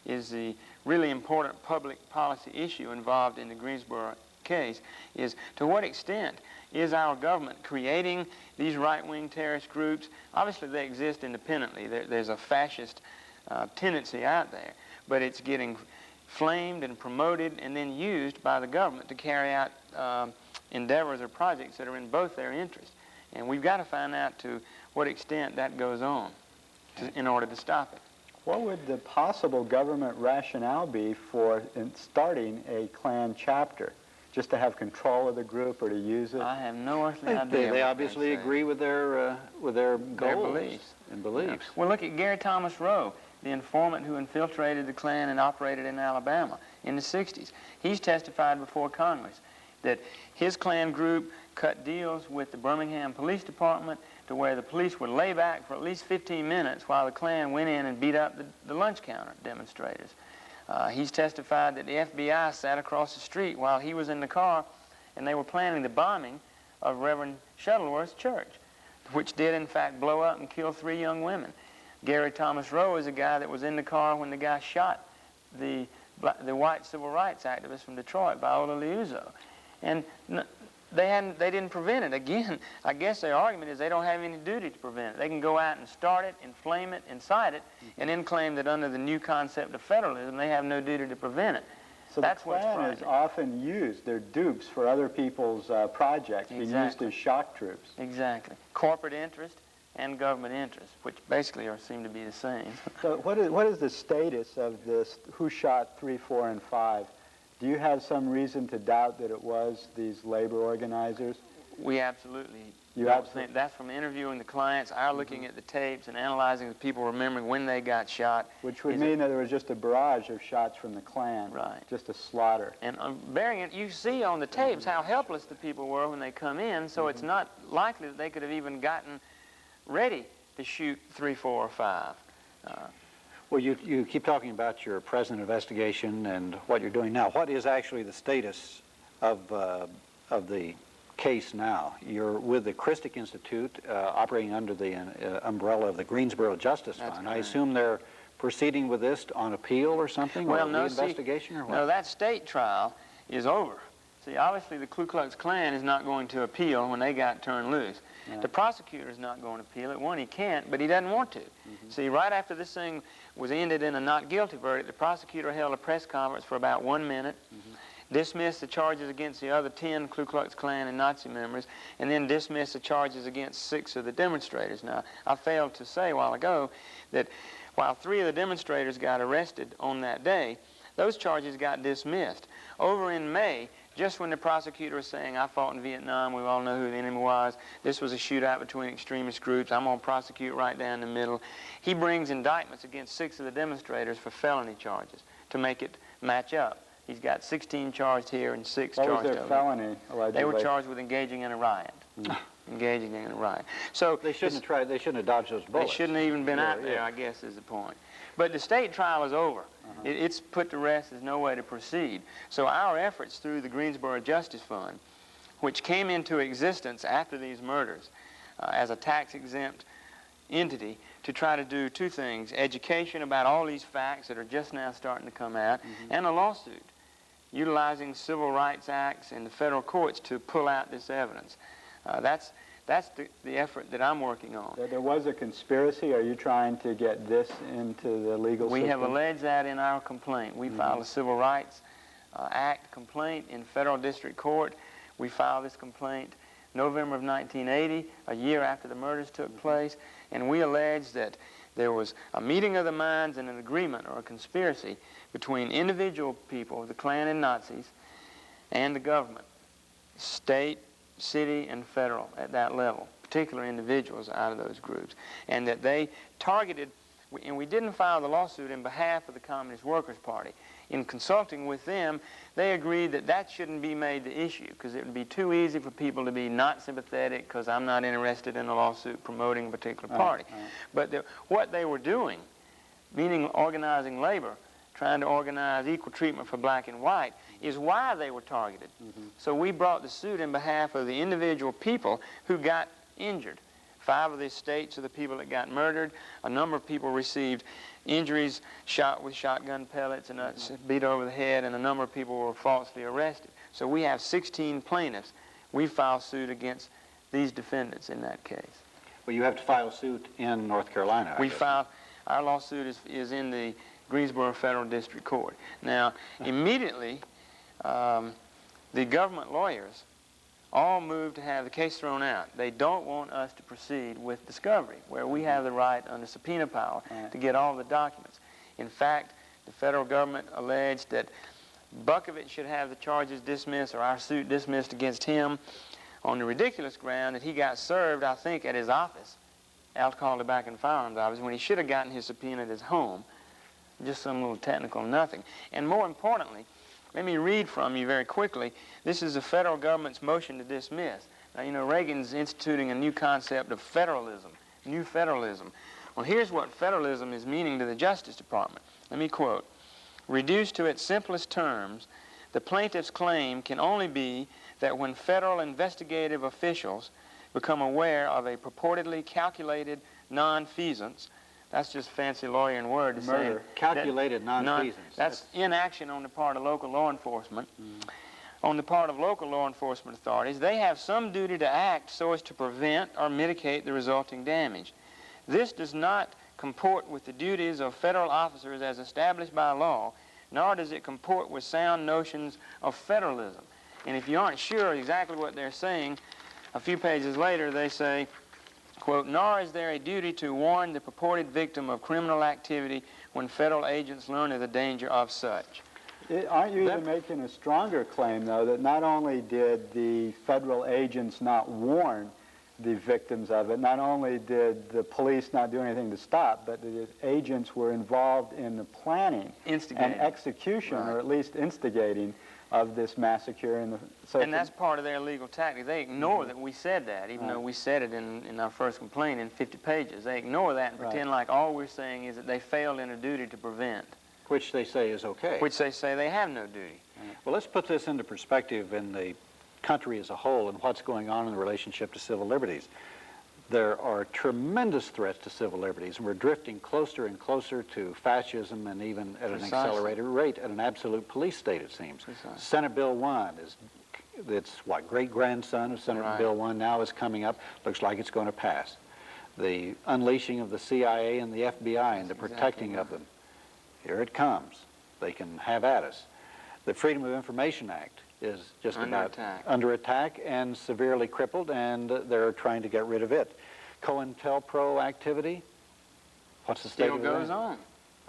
is the really important public policy issue involved in the Greensboro case, is to what extent is our government creating these right-wing terrorist groups? Obviously, they exist independently. There's a fascist tendency out there, but it's getting flamed and promoted and then used by the government to carry out endeavors or projects that are in both their interests. And we've got to find out to what extent that goes on in order to stop it. What would the possible government rationale be for starting a Klan chapter? Just to have control of the group or to use it? I have no earthly idea. They obviously agree with their goals their beliefs. And beliefs. Yeah. Well, look at Gary Thomas Rowe, the informant who infiltrated the Klan and operated in Alabama in the 60s. He's testified before Congress that his Klan group cut deals with the Birmingham Police Department to where the police would lay back for at least 15 minutes while the Klan went in and beat up the lunch counter demonstrators. He's testified that the FBI sat across the street while he was in the car and they were planning the bombing of Reverend Shuttleworth's church, which did in fact blow up and kill 3 young women. Gary Thomas Rowe is a guy that was in the car when the guy shot the white civil rights activist from Detroit, Viola Liuzzo. And they didn't prevent it. Again, I guess their argument is they don't have any duty to prevent it. They can go out and start it, inflame it, incite it, and then claim that under the new concept of federalism, they have no duty to prevent it. So that's the Klan is often used. They're dupes for other people's projects, being used as shock troops. Exactly. Corporate interest and government interest, which basically seem to be the same. So what is the status of this, who shot 3, 4, and 5? Do you have some reason to doubt that it was these labor organizers? We absolutely think that's from interviewing the clients, our looking at the tapes and analyzing the people, remembering when they got shot. Which would mean that there was just a barrage of shots from the Klan. Right. Just a slaughter. And bearing it, you see on the tapes how helpless the people were when they come in, so it's not likely that they could have even gotten ready to shoot 3, 4, or 5. Well, you keep talking about your present investigation and what you're doing now. What is actually the status of the case now? You're with the Christic Institute, operating under the umbrella of the Greensboro Justice Fund. I assume they're proceeding with this on appeal or something? Well, or no, investigation or what? No, that state trial is over. See, obviously the Ku Klux Klan is not going to appeal when they got turned loose. Yeah. The prosecutor is not going to appeal it. One, he can't, but he doesn't want to. See, right after this thing was ended in a not guilty verdict, the prosecutor held a press conference for about 1 minute, dismissed the charges against the other 10 Ku Klux Klan and Nazi members, and then dismissed the charges against 6 of the demonstrators. Now, I failed to say a while ago that while 3 of the demonstrators got arrested on that day, those charges got dismissed. Over in May, just when the prosecutor was saying, I fought in Vietnam, we all know who the enemy was, this was a shootout between extremist groups, I'm going to prosecute right down the middle, he brings indictments against 6 of the demonstrators for felony charges to make it match up. He's got 16 charged here and 6 charged over. What was their felony, allegedly? They were charged with engaging in a riot. Engaging in a riot. So they shouldn't have dodged those bullets. They shouldn't have even been out there, I guess, is the point. But the state trial is over. It's put to rest. There's no way to proceed. So our efforts through the Greensboro Justice Fund which came into existence after these murders as a tax-exempt entity to try to do two things: education about all these facts that are just now starting to come out, and a lawsuit utilizing civil rights acts and the federal courts to pull out this evidence. That's the effort that I'm working on. There was a conspiracy. Are you trying to get this into the legal system? We have alleged that in our complaint. We filed a Civil Rights Act complaint in federal district court. We filed this complaint November of 1980, a year after the murders took place, and we allege that there was a meeting of the minds and an agreement or a conspiracy between individual people, the Klan and Nazis, and the government, state, city, and federal at that level, particular individuals out of those groups, and that they targeted, and we didn't file the lawsuit in behalf of the Communist Workers' Party. In consulting with them, they agreed that that shouldn't be made the issue because it would be too easy for people to be not sympathetic because I'm not interested in a lawsuit promoting a particular party. But what they were doing, meaning organizing labor, trying to organize equal treatment for black and white, is why they were targeted. So we brought the suit in behalf of the individual people who got injured. 5 of the estates of the people that got murdered. A number of people received injuries, shot with shotgun pellets and beat over the head, and a number of people were falsely arrested. So we have 16 plaintiffs. We filed suit against these defendants in that case. Well, you have to file suit in North Carolina. We filed, our lawsuit is in the Greensboro Federal District Court. Now, immediately, the government lawyers all moved to have the case thrown out. They don't want us to proceed with discovery, where we have the right under subpoena power to get all the documents. In fact, the federal government alleged that Buckovich should have the charges dismissed or our suit dismissed against him on the ridiculous ground that he got served, I think, at his office, Alcohol, Tobacco, and Firearms office, when he should have gotten his subpoena at his home. Just some little technical nothing. And more importantly, let me read from you very quickly. This is the federal government's motion to dismiss. Now, you know, Reagan's instituting a new concept of federalism, new federalism. Well, here's what federalism is meaning to the Justice Department. Let me quote. Reduced to its simplest terms, the plaintiff's claim can only be that when federal investigative officials become aware of a purportedly calculated nonfeasance, that's just fancy lawyering word to say calculated nonfeasance. That's inaction on the part of local law enforcement. On the part of local law enforcement authorities, they have some duty to act so as to prevent or mitigate the resulting damage. This does not comport with the duties of federal officers as established by law, nor does it comport with sound notions of federalism. And if you aren't sure exactly what they're saying, a few pages later they say, quote, nor is there a duty to warn the purported victim of criminal activity when federal agents learn of the danger of such. Aren't you even making a stronger claim, though, that not only did the federal agents not warn the victims of it, not only did the police not do anything to stop, but the agents were involved in the planning and execution, or at least instigating, of this massacre. And that's part of their legal tactic. They ignore that we said that, even though we said it in our first complaint in 50 pages. They ignore that and pretend like all we're saying is that they failed in a duty to prevent. Which they say is okay. Which they say they have no duty. Well, let's put this into perspective in the country as a whole and what's going on in relationship to civil liberties. There are tremendous threats to civil liberties, and we're drifting closer and closer to fascism, and even at an accelerated rate, at an absolute police state, it seems. Senate Bill 1 it's what, great-grandson of Senate Bill 1 now is coming up. Looks like it's going to pass. The unleashing of the CIA and the FBI and the protecting of them. Here it comes. They can have at us. The Freedom of Information Act is just under attack and severely crippled, and they're trying to get rid of it. COINTELPRO activity, what's the state of that? Still goes on.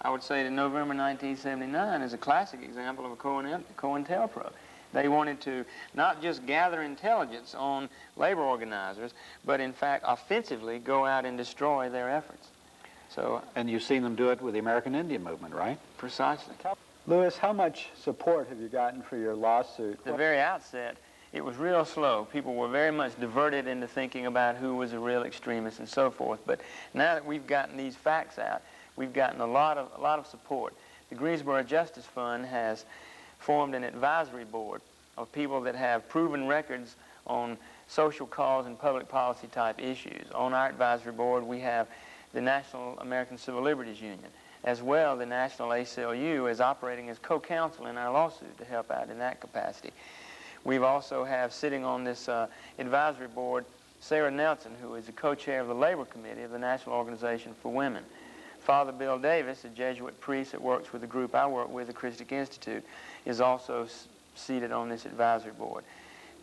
I would say that November 1979 is a classic example of a COINTELPRO. They wanted to not just gather intelligence on labor organizers, but in fact offensively go out and destroy their efforts. So, and you've seen them do it with the American Indian movement, right? Precisely. Lewis, how much support have you gotten for your lawsuit? At the very outset, it was real slow. People were very much diverted into thinking about who was a real extremist and so forth. But now that we've gotten these facts out, we've gotten a lot of support. The Greensboro Justice Fund has formed an advisory board of people that have proven records on social cause and public policy type issues. On our advisory board, we have the National American Civil Liberties Union. As well, the National ACLU is operating as co-counsel in our lawsuit to help out in that capacity. We've also have sitting on this advisory board Sarah Nelson, who is the co-chair of the Labor Committee of the National Organization for Women. Father Bill Davis, a Jesuit priest that works with the group I work with, the Christic Institute, is also seated on this advisory board.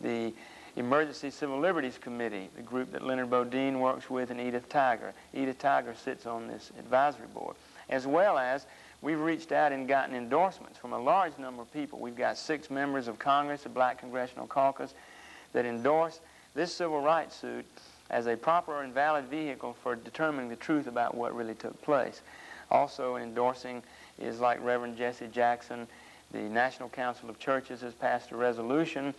The Emergency Civil Liberties Committee, the group that Leonard Bodine works with, and Edith Tiger. Edith Tiger sits on this advisory board. As well as we've reached out and gotten endorsements from a large number of people. We've got 6 members of Congress, the Black Congressional Caucus, that endorse this civil rights suit as a proper and valid vehicle for determining the truth about what really took place. Also endorsing is like Reverend Jesse Jackson. The National Council of Churches has passed a resolution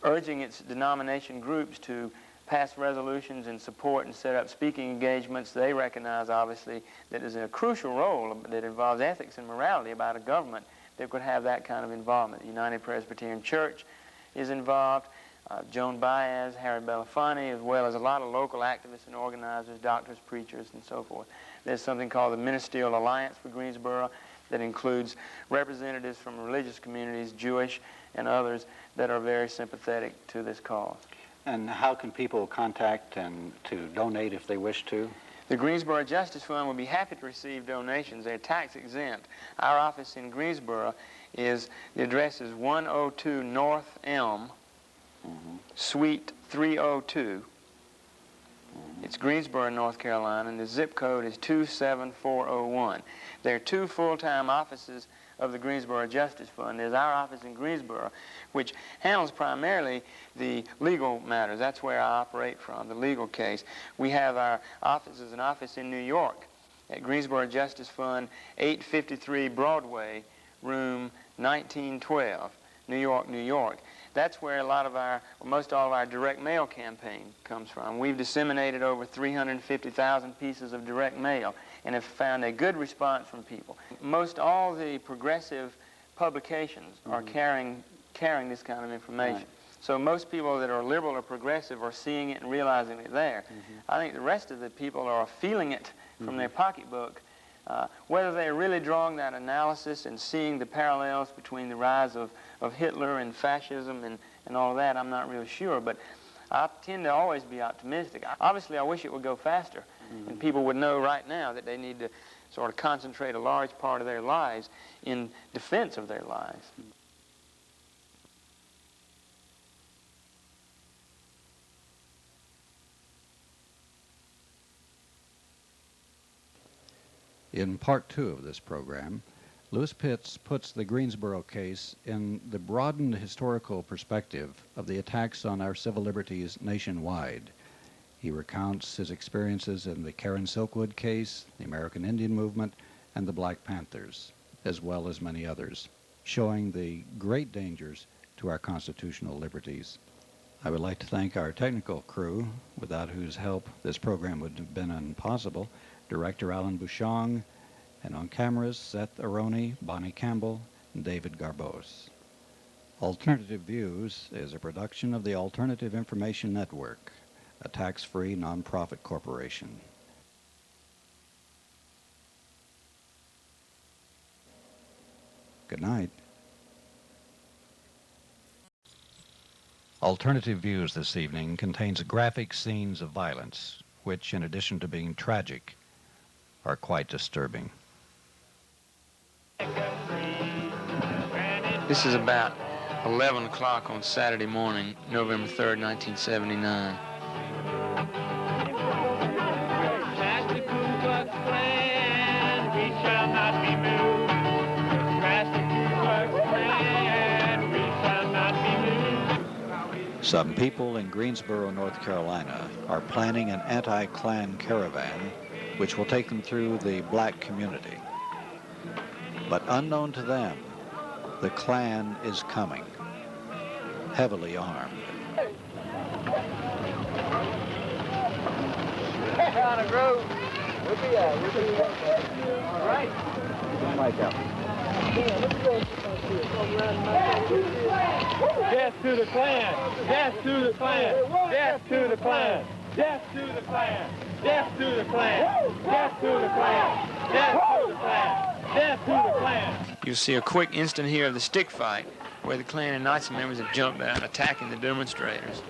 urging its denomination groups to pass resolutions and support and set up speaking engagements. They recognize, obviously, that there's a crucial role that involves ethics and morality about a government that could have that kind of involvement. The United Presbyterian Church is involved. Joan Baez, Harry Belafonte, as well as a lot of local activists and organizers, doctors, preachers, and so forth. There's something called the Ministerial Alliance for Greensboro that includes representatives from religious communities, Jewish and others, that are very sympathetic to this cause. And how can people contact and to donate if they wish to? The Greensboro Justice Fund will be happy to receive donations. They're tax exempt. Our office in Greensboro is, the address is 102 North Elm, Suite 302. It's Greensboro, North Carolina, and the zip code is 27401. There are 2 full-time offices of the Greensboro Justice Fund. There's our office in Greensboro, which handles primarily the legal matters. That's where I operate from, the legal case. We have our office as an office in New York at Greensboro Justice Fund, 853 Broadway, room 1912, New York, New York. That's where a lot of our, most all of our direct mail campaign comes from. We've disseminated over 350,000 pieces of direct mail and have found a good response from people. Most all the progressive publications are carrying this kind of information. Right. So most people that are liberal or progressive are seeing it and realizing it there. I think the rest of the people are feeling it from their pocketbook. Whether they're really drawing that analysis and seeing the parallels between the rise of Hitler and fascism and all of that, I'm not really sure, but I tend to always be optimistic. Obviously, I wish it would go faster, and people would know right now that they need to sort of concentrate a large part of their lives in defense of their lives. In part 2 of this program, Louis Pitts puts the Greensboro case in the broadened historical perspective of the attacks on our civil liberties nationwide. He recounts his experiences in the Karen Silkwood case, the American Indian Movement, and the Black Panthers, as well as many others, showing the great dangers to our constitutional liberties. I would like to thank our technical crew, without whose help this program would have been impossible, Director Alan Bouchong, and on cameras, Seth Aroni, Bonnie Campbell, and David Garbos. Alternative Views is a production of the Alternative Information Network, a tax-free nonprofit corporation. Good night. Alternative Views this evening contains graphic scenes of violence, which, in addition to being tragic, are quite disturbing. This is about 11 o'clock on Saturday morning, November 3rd, 1979. Past the Ku Klux Klan, we shall not be moved. Past the Ku Klux Klan, we shall not be moved. Some people in Greensboro, North Carolina, are planning an anti-Klan caravan which will take them through the black community. But unknown to them, the Klan is coming, heavily armed. On a grove. We'll be all right. Mike out. Death to the Klan! Death to the Klan! Death to the Klan! Death to the Klan! Death to the Klan! Death to the Klan! Death to the Klan! Death to the Klan! You'll see a quick instant here of the stick fight where the Klan and Nazi members have jumped out attacking the demonstrators.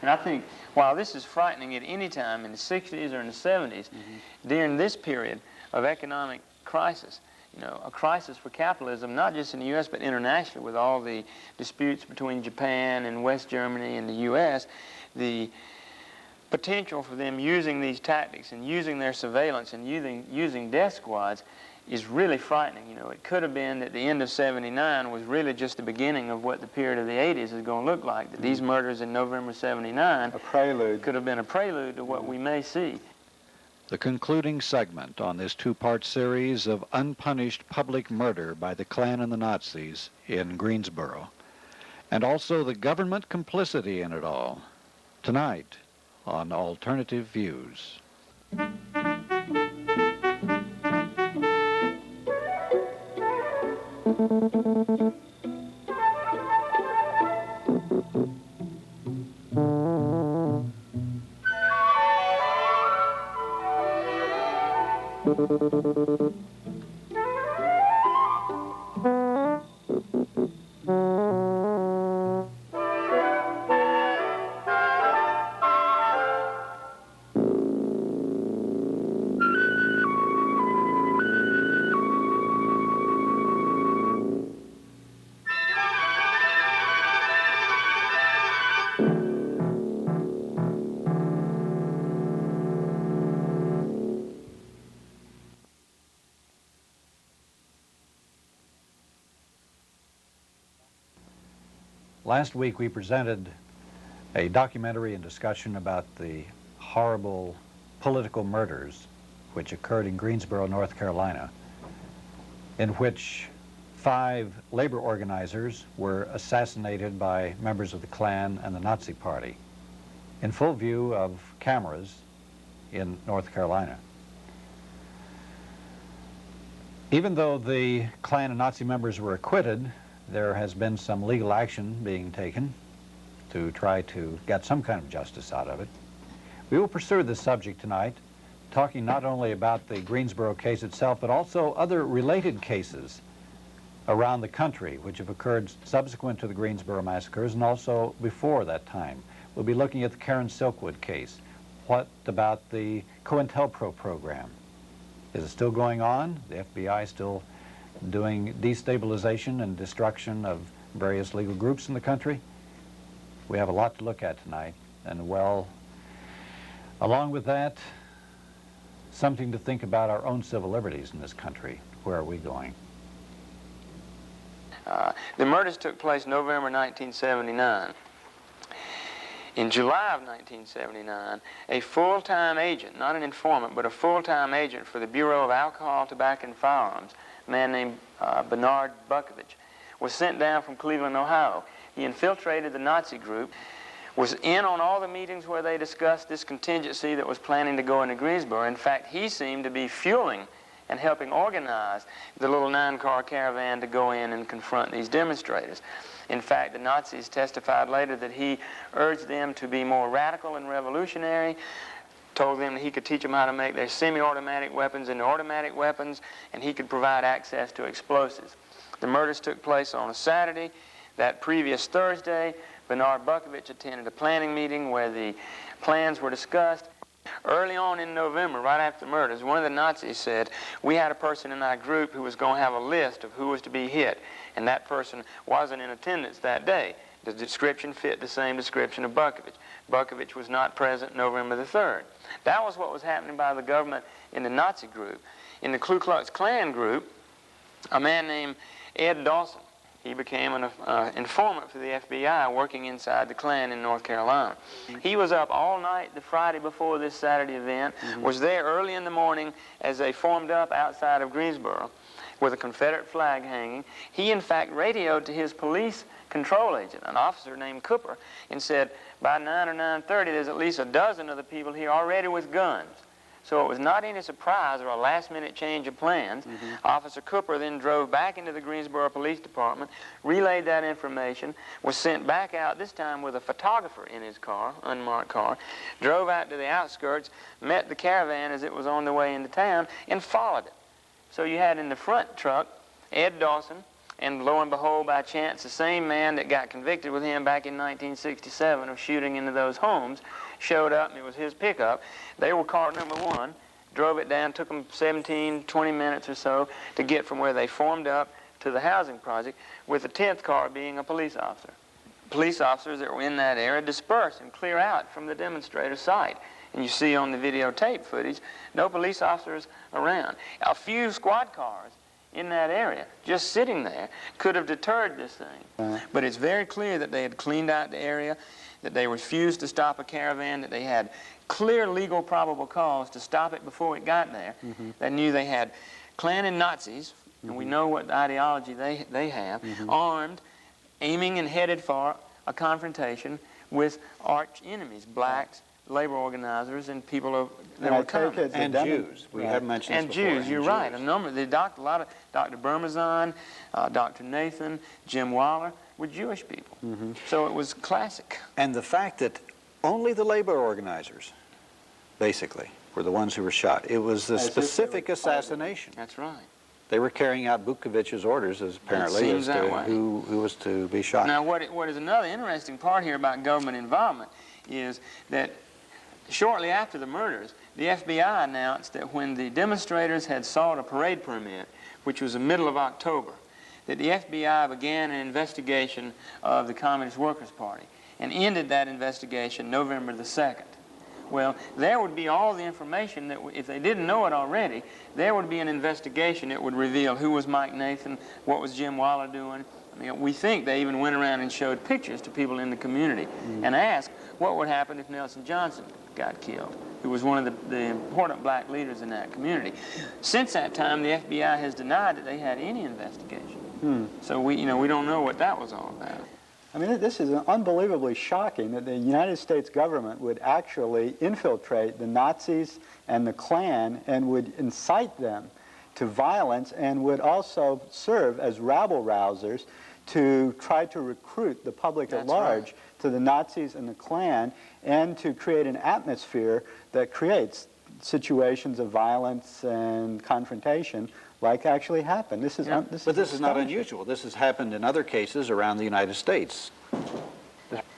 And I think while this is frightening at any time in the 60s or in the 70s, during this period of economic crisis, you know, a crisis for capitalism, not just in the U.S. but internationally with all the disputes between Japan and West Germany and the U.S., the potential for them using these tactics and using their surveillance and using death squads is really frightening. You know, it could have been that the end of '79 was really just the beginning of what the period of the '80s is going to look like. That these murders in November '79 could have been a prelude to what we may see. The concluding segment on this two-part series of unpunished public murder by the Klan and the Nazis in Greensboro, and also the government complicity in it all, tonight on Alternative Views. Last week we presented a documentary and discussion about the horrible political murders which occurred in Greensboro, North Carolina, in which 5 labor organizers were assassinated by members of the Klan and the Nazi Party in full view of cameras in North Carolina. Even though the Klan and Nazi members were acquitted, there has been some legal action being taken to try to get some kind of justice out of it. We will pursue this subject tonight, talking not only about the Greensboro case itself, but also other related cases around the country which have occurred subsequent to the Greensboro massacres and also before that time. We'll be looking at the Karen Silkwood case. What about the COINTELPRO program? Is it still going on? The FBI still doing destabilization and destruction of various legal groups in the country? We have a lot to look at tonight, and well, along with that, something to think about our own civil liberties in this country. Where are we going? The murders took place November 1979. In July of 1979, a full-time agent, not an informant, but a full-time agent for the Bureau of Alcohol, Tobacco, and Firearms, a man named Bernard Bukovich, was sent down from Cleveland, Ohio. He infiltrated the Nazi group, was in on all the meetings where they discussed this contingency that was planning to go into Greensboro. In fact, he seemed to be fueling and helping organize the little 9-car caravan to go in and confront these demonstrators. In fact, the Nazis testified later that he urged them to be more radical and revolutionary, told them that he could teach them how to make their semi-automatic weapons into automatic weapons, and he could provide access to explosives. The murders took place on a Saturday. That previous Thursday, Bernard Bukovich attended a planning meeting where the plans were discussed. Early on in November, right after the murders, one of the Nazis said, we had a person in our group who was going to have a list of who was to be hit, and that person wasn't in attendance that day. The description fit the same description of Bukovich. Bukovich was not present November the 3rd. That was what was happening by the government in the Nazi group. In the Ku Klux Klan group, a man named Ed Dawson, he became an informant for the FBI working inside the Klan in North Carolina. He was up all night the Friday before this Saturday event, was there early in the morning as they formed up outside of Greensboro with a Confederate flag hanging. He, in fact, radioed to his police control agent, an officer named Cooper, and said, by 9 or 9:30, there's at least a dozen of the people here already with guns. So it was not any surprise or a last-minute change of plans. Officer Cooper then drove back into the Greensboro Police Department, relayed that information, was sent back out, this time with a photographer in his car, unmarked car, drove out to the outskirts, met the caravan as it was on the way into town, and followed it. So you had in the front truck Ed Dawson, and lo and behold, by chance, the same man that got convicted with him back in 1967 of shooting into those homes showed up, and it was his pickup. They were car number one, drove it down, took them 17, 20 minutes or so to get from where they formed up to the housing project, with the 10th car being a police officer. Police officers that were in that area dispersed and clear out from the demonstrator site. And you see on the videotape footage, no police officers around. A few squad cars in that area, just sitting there, could have deterred this thing. But it's very clear that they had cleaned out the area, that they refused to stop a caravan, that they had clear legal probable cause to stop it before it got there. They knew they had Klan and Nazis, and we know what ideology they have, armed, aiming and headed for a confrontation with arch enemies, blacks, labor organizers, and people that were coming. And Jews. We haven't mentioned this before. And Jews, you're right. A lot of Dr. Burmazon, Dr. Nathan, Jim Waller were Jewish people. So it was classic. And the fact that only the labor organizers, basically, were the ones who were shot. It was the specific assassination. That's right. They were carrying out Bukovich's orders, as apparently, as to who was to be shot. Now, what is another interesting part here about government involvement is that shortly after the murders, the FBI announced that when the demonstrators had sought a parade permit, which was the middle of October, that the FBI began an investigation of the Communist Workers' Party and ended that investigation November the 2nd. Well, there would be all the information that, if they didn't know it already, there would be an investigation that would reveal who was Mike Nathan, what was Jim Waller doing. I mean, we think they even went around and showed pictures to people in the community and asked what would happen if Nelson Johnson got killed, who was one of the important black leaders in that community. Since that time, the FBI has denied that they had any investigation. So we don't know what that was all about. I mean, this is unbelievably shocking that the United States government would actually infiltrate the Nazis and the Klan and would incite them to violence and would also serve as rabble-rousers to try to recruit the public at large to the Nazis and the Klan, and to create an atmosphere that creates situations of violence and confrontation like actually happened. This is But this is not unusual. This has happened in other cases around the United States.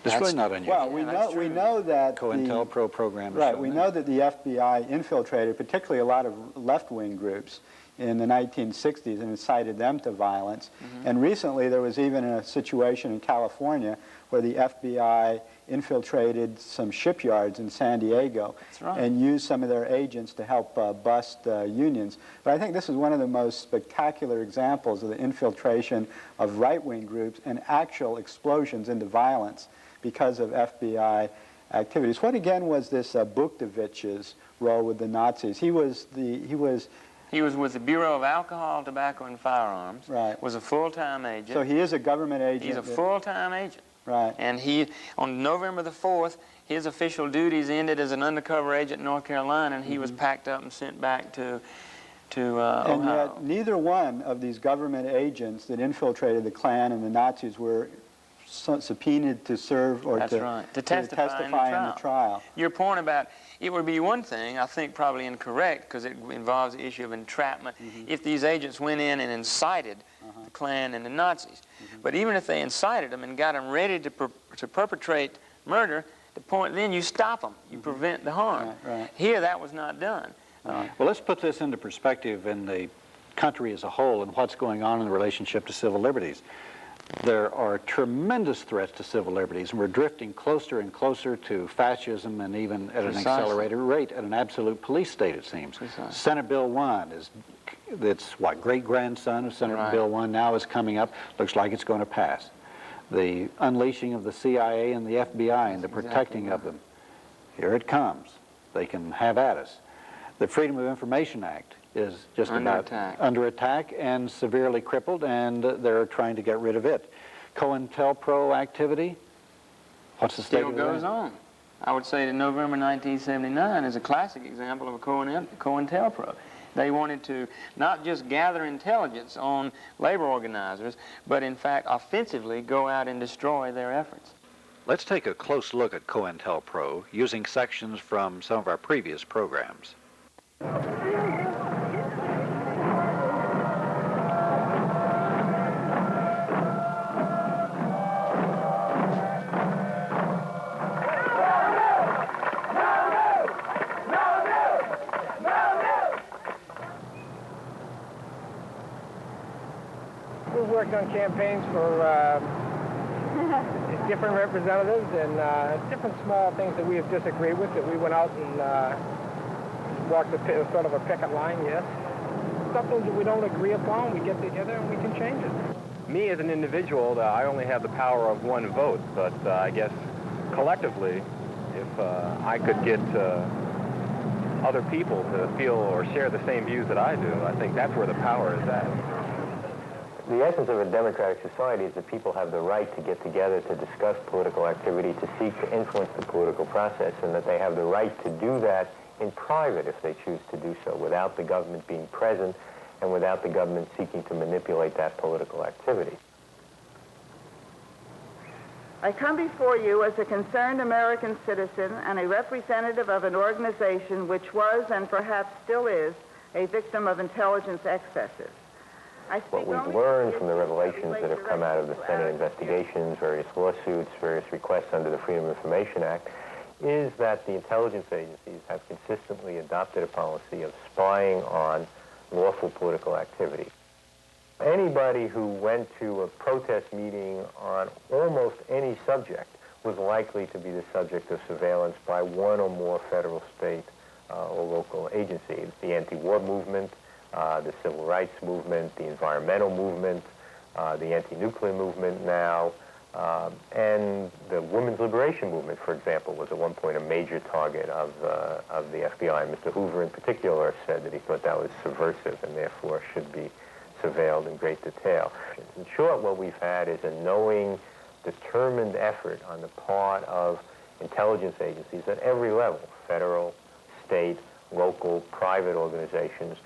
It's really not unusual. Well, we know that COINTELPRO program. Right, we know that the FBI infiltrated particularly a lot of left-wing groups in the 1960s and incited them to violence. And recently there was even a situation in California where the FBI infiltrated some shipyards in San Diego and used some of their agents to help bust unions. But I think this is one of the most spectacular examples of the infiltration of right-wing groups and actual explosions into violence because of FBI activities. What again was this Bukovich's role with the Nazis? He was with the Bureau of Alcohol, Tobacco, and Firearms. Right. Was a full-time agent. So he is a government agent. He's a full-time agent. Right. And he, on November the 4th, his official duties ended as an undercover agent in North Carolina, and he was packed up and sent back to Ohio. And yet neither one of these government agents that infiltrated the Klan and the Nazis were subpoenaed to serve or to testify in the trial. Your point about it would be one thing, I think probably incorrect, because it involves the issue of entrapment, if these agents went in and incited the Klan and the Nazis. But even if they incited them and got them ready to perpetrate murder, the point then you stop them, you prevent the harm. Here that was not done. Well, let's put this into perspective in the country as a whole and what's going on in relationship to civil liberties. There are tremendous threats to civil liberties, and we're drifting closer and closer to fascism, and even at an accelerated rate, at an absolute police state, it seems. Senate Bill 1 it's what, great-grandson of Senate Bill 1 now is coming up. Looks like it's going to pass. The unleashing of the CIA and the FBI and the protecting of them. Here it comes. They can have at us. The Freedom of Information Act is just under attack and severely crippled, and they're trying to get rid of it. COINTELPRO activity, what's the state of it? Still goes on. I would say that November 1979 is a classic example of a COINTELPRO. They wanted to not just gather intelligence on labor organizers, but in fact offensively go out and destroy their efforts. Let's take a close look at COINTELPRO using sections from some of our previous programs. We've worked on campaigns for different representatives and different small things that we have disagreed with, that we went out and walked sort of a picket line, yes. Something that we don't agree upon, we get together and we can change it. Me as an individual, I only have the power of one vote, but I guess collectively, if I could get other people to feel or share the same views that I do, I think that's where the power is at. The essence of a democratic society is that people have the right to get together to discuss political activity, to seek to influence the political process, and that they have the right to do that in private if they choose to do so, without the government being present and without the government seeking to manipulate that political activity. I come before you as a concerned American citizen and a representative of an organization which was and perhaps still is a victim of intelligence excesses. What we've learned from the revelations that have come out of the Senate investigations, various lawsuits, various requests under the Freedom of Information Act, is that the intelligence agencies have consistently adopted a policy of spying on lawful political activity. Anybody who went to a protest meeting on almost any subject was likely to be the subject of surveillance by one or more federal, state, or local agencies. The anti-war movement, the civil rights movement, the environmental movement, the anti-nuclear movement now, and the women's liberation movement, for example, was at one point a major target of the FBI. Mr. Hoover in particular said that he thought that was subversive and therefore should be surveilled in great detail. In short, what we've had is a knowing, determined effort on the part of intelligence agencies at every level, federal, state, local, private organizations,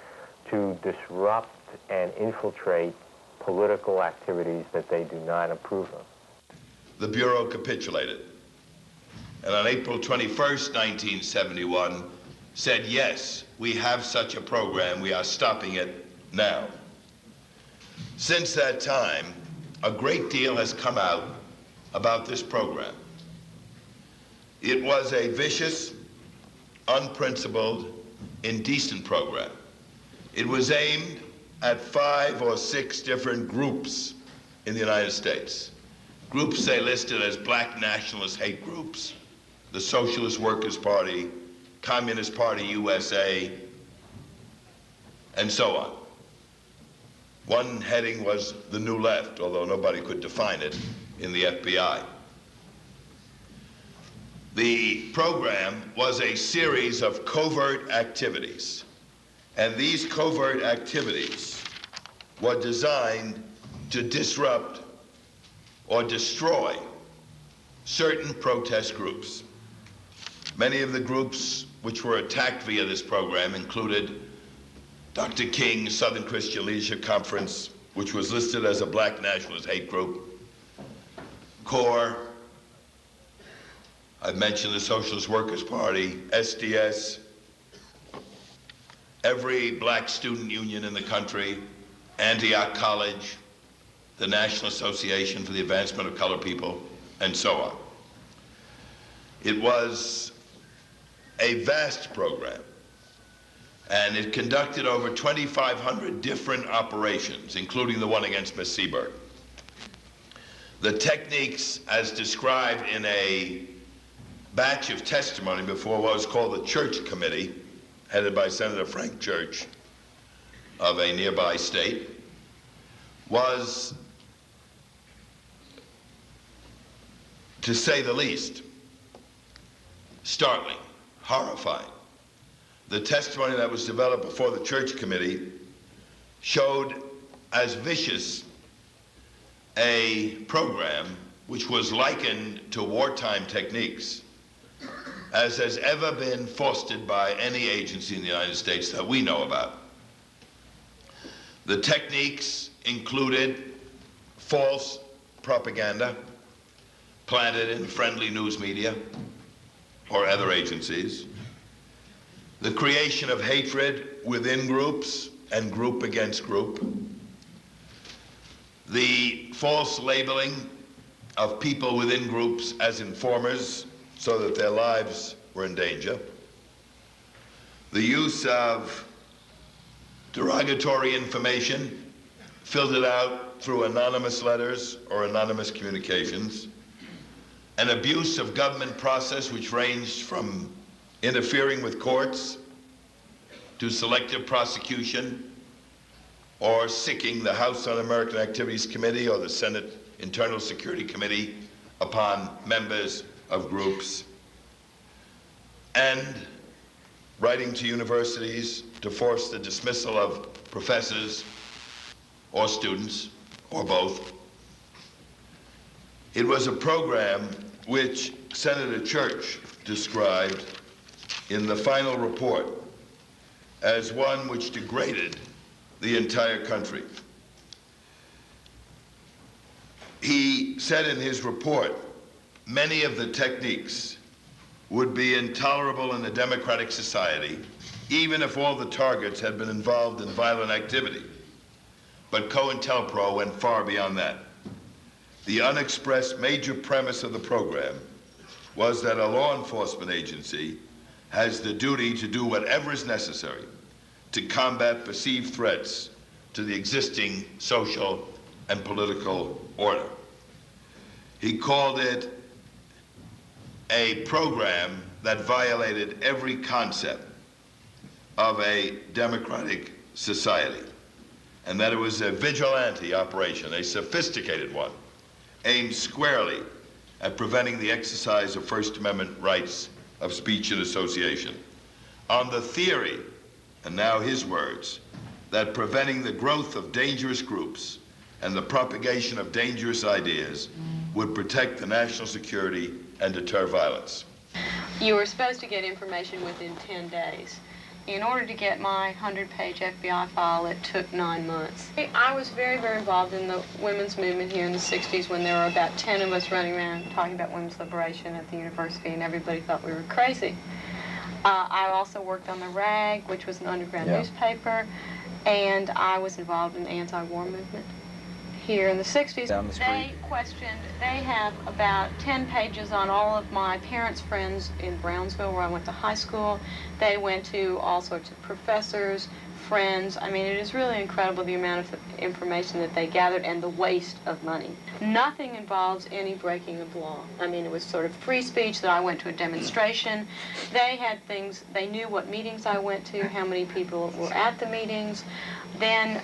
to disrupt and infiltrate political activities that they do not approve of. The Bureau capitulated, and on April 21st, 1971, said, yes, we have such a program, we are stopping it now. Since that time, a great deal has come out about this program. It was a vicious, unprincipled, indecent program. It was aimed at 5 or 6 different groups in the United States. Groups they listed as black nationalist hate groups, the Socialist Workers' Party, Communist Party USA, and so on. One heading was the New Left, although nobody could define it in the FBI. The program was a series of covert activities. And these covert activities were designed to disrupt or destroy certain protest groups. Many of the groups which were attacked via this program included Dr. King's Southern Christian Leadership Conference, which was listed as a black nationalist hate group, CORE, I've mentioned the Socialist Workers' Party, SDS, every black student union in the country, Antioch College, the National Association for the Advancement of Colored People, and so on. It was a vast program, and it conducted over 2,500 different operations, including the one against Miss Seberg. the techniques as described in a batch of testimony before what was called the Church Committee, headed by Senator Frank Church of a nearby state, was, to say the least, startling, horrifying. The testimony that was developed before the Church Committee showed as vicious a program which was likened to wartime techniques as has ever been fostered by any agency in the United States that we know about. The techniques included false propaganda planted in friendly news media or other agencies, the creation of hatred within groups and group against group, the false labeling of people within groups as informers so that their lives were in danger, the use of derogatory information filtered out through anonymous letters or anonymous communications, an abuse of government process which ranged from interfering with courts to selective prosecution or sicking the House Un-American Activities Committee or the Senate Internal Security Committee upon members of groups, and writing to universities to force the dismissal of professors or students, or both. It was a program which Senator Church described in the final report as one which degraded the entire country. He said in his report, many of the techniques would be intolerable in a democratic society, even if all the targets had been involved in violent activity. But COINTELPRO went far beyond that. The unexpressed major premise of the program was that a law enforcement agency has the duty to do whatever is necessary to combat perceived threats to the existing social and political order. He called it a program that violated every concept of a democratic society, and that it was a vigilante operation, a sophisticated one, aimed squarely at preventing the exercise of First Amendment rights of speech and association, on the theory, and now his words, that preventing the growth of dangerous groups and the propagation of dangerous ideas would protect the national security and deter violence. You were supposed to get information within 10 days. In order to get my 100-page FBI file, it took 9 months. I was very, very involved in the women's movement here in the 60s when there were about 10 of us running around talking about women's liberation at the university, and everybody thought we were crazy. I also worked on the RAG, which was an underground newspaper, and I was involved in the anti-war movement here in the 60s. Down the street. They have about 10 pages on all of my parents' friends in Brownsville, where I went to high school. They went to all sorts of professors, friends. I mean, it is really incredible the amount of information that they gathered and the waste of money. Nothing involves any breaking of law. I mean, it was sort of free speech that I went to a demonstration. They had things, they knew what meetings I went to, how many people were at the meetings. Then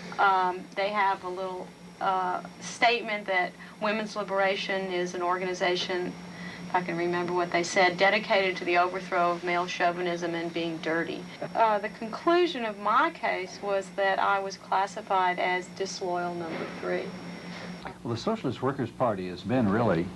they have a little statement that Women's Liberation is an organization, if I can remember what they said, dedicated to the overthrow of male chauvinism and being dirty. The conclusion of my case was that I was classified as disloyal number 3. Well, the Socialist Workers' Party has been really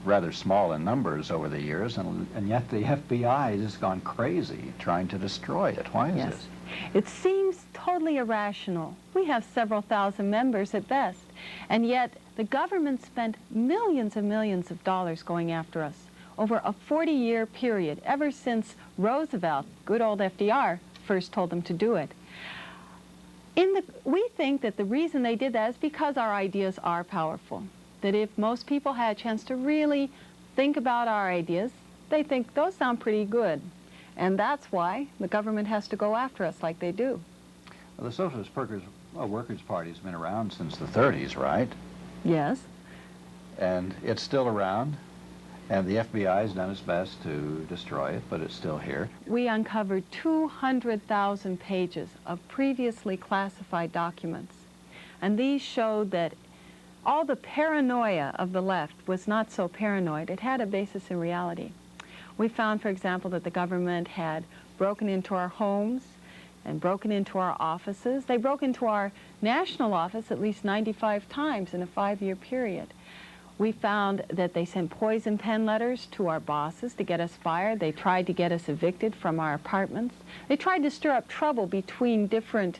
rather small in numbers over the years, and yet the FBI has gone crazy trying to destroy it. Why is this? It seems totally irrational. We have several thousand members at best, and yet the government spent millions and millions of dollars going after us over a 40-year period, ever since Roosevelt, good old FDR, first told them to do it. We think that the reason they did that is because our ideas are powerful, that if most people had a chance to really think about our ideas, they think those sound pretty good. And that's why the government has to go after us like they do. Well, the Socialist Workers' Party has been around since the 30s, right? Yes. And it's still around, and the FBI has done its best to destroy it, but it's still here. We uncovered 200,000 pages of previously classified documents, and these showed that all the paranoia of the left was not so paranoid. It had a basis in reality. We found, for example, that the government had broken into our homes and broken into our offices. They broke into our national office at least 95 times in a 5-year period. We found that they sent poison pen letters to our bosses to get us fired. They tried to get us evicted from our apartments. They tried to stir up trouble between different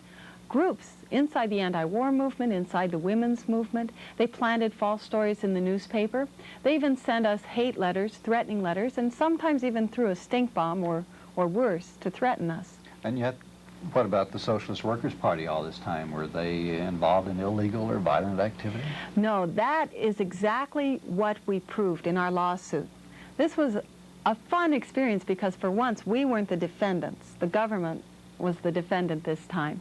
groups inside the anti-war movement, inside the women's movement. They planted false stories in the newspaper. They even sent us hate letters, threatening letters, and sometimes even threw a stink bomb or worse to threaten us. And yet, what about the Socialist Workers' Party all this time? Were they involved in illegal or violent activity? No, that is exactly what we proved in our lawsuit. This was a fun experience because for once we weren't the defendants. The government was the defendant this time.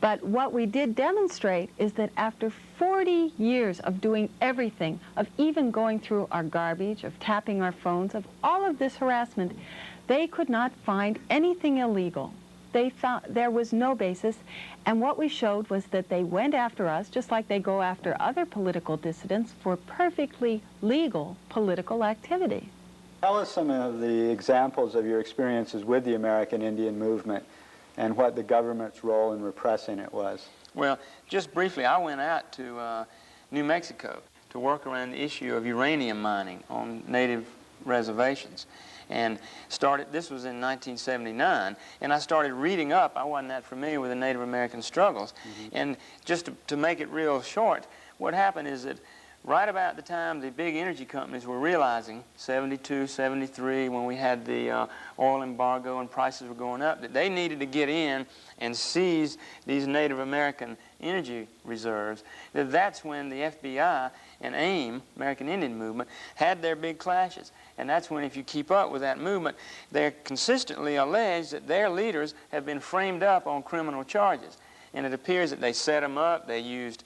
But what we did demonstrate is that after 40 years of doing everything, of even going through our garbage, of tapping our phones, of all of this harassment, they could not find anything illegal. They found there was no basis, and what we showed was that they went after us, just like they go after other political dissidents, for perfectly legal political activity. Tell us some of the examples of your experiences with the American Indian movement and what the government's role in repressing it was. Well, just briefly, I went out to New Mexico to work around the issue of uranium mining on native reservations. And this was in 1979, and I started reading up. I wasn't that familiar with the Native American struggles. And just to make it real short, what happened is that right about the time the big energy companies were realizing, 72, 73, when we had the oil embargo and prices were going up, that they needed to get in and seize these Native American energy reserves, that's when the FBI and AIM, American Indian Movement, had their big clashes. And that's when, if you keep up with that movement, they're consistently alleged that their leaders have been framed up on criminal charges. And it appears that they set them up, they used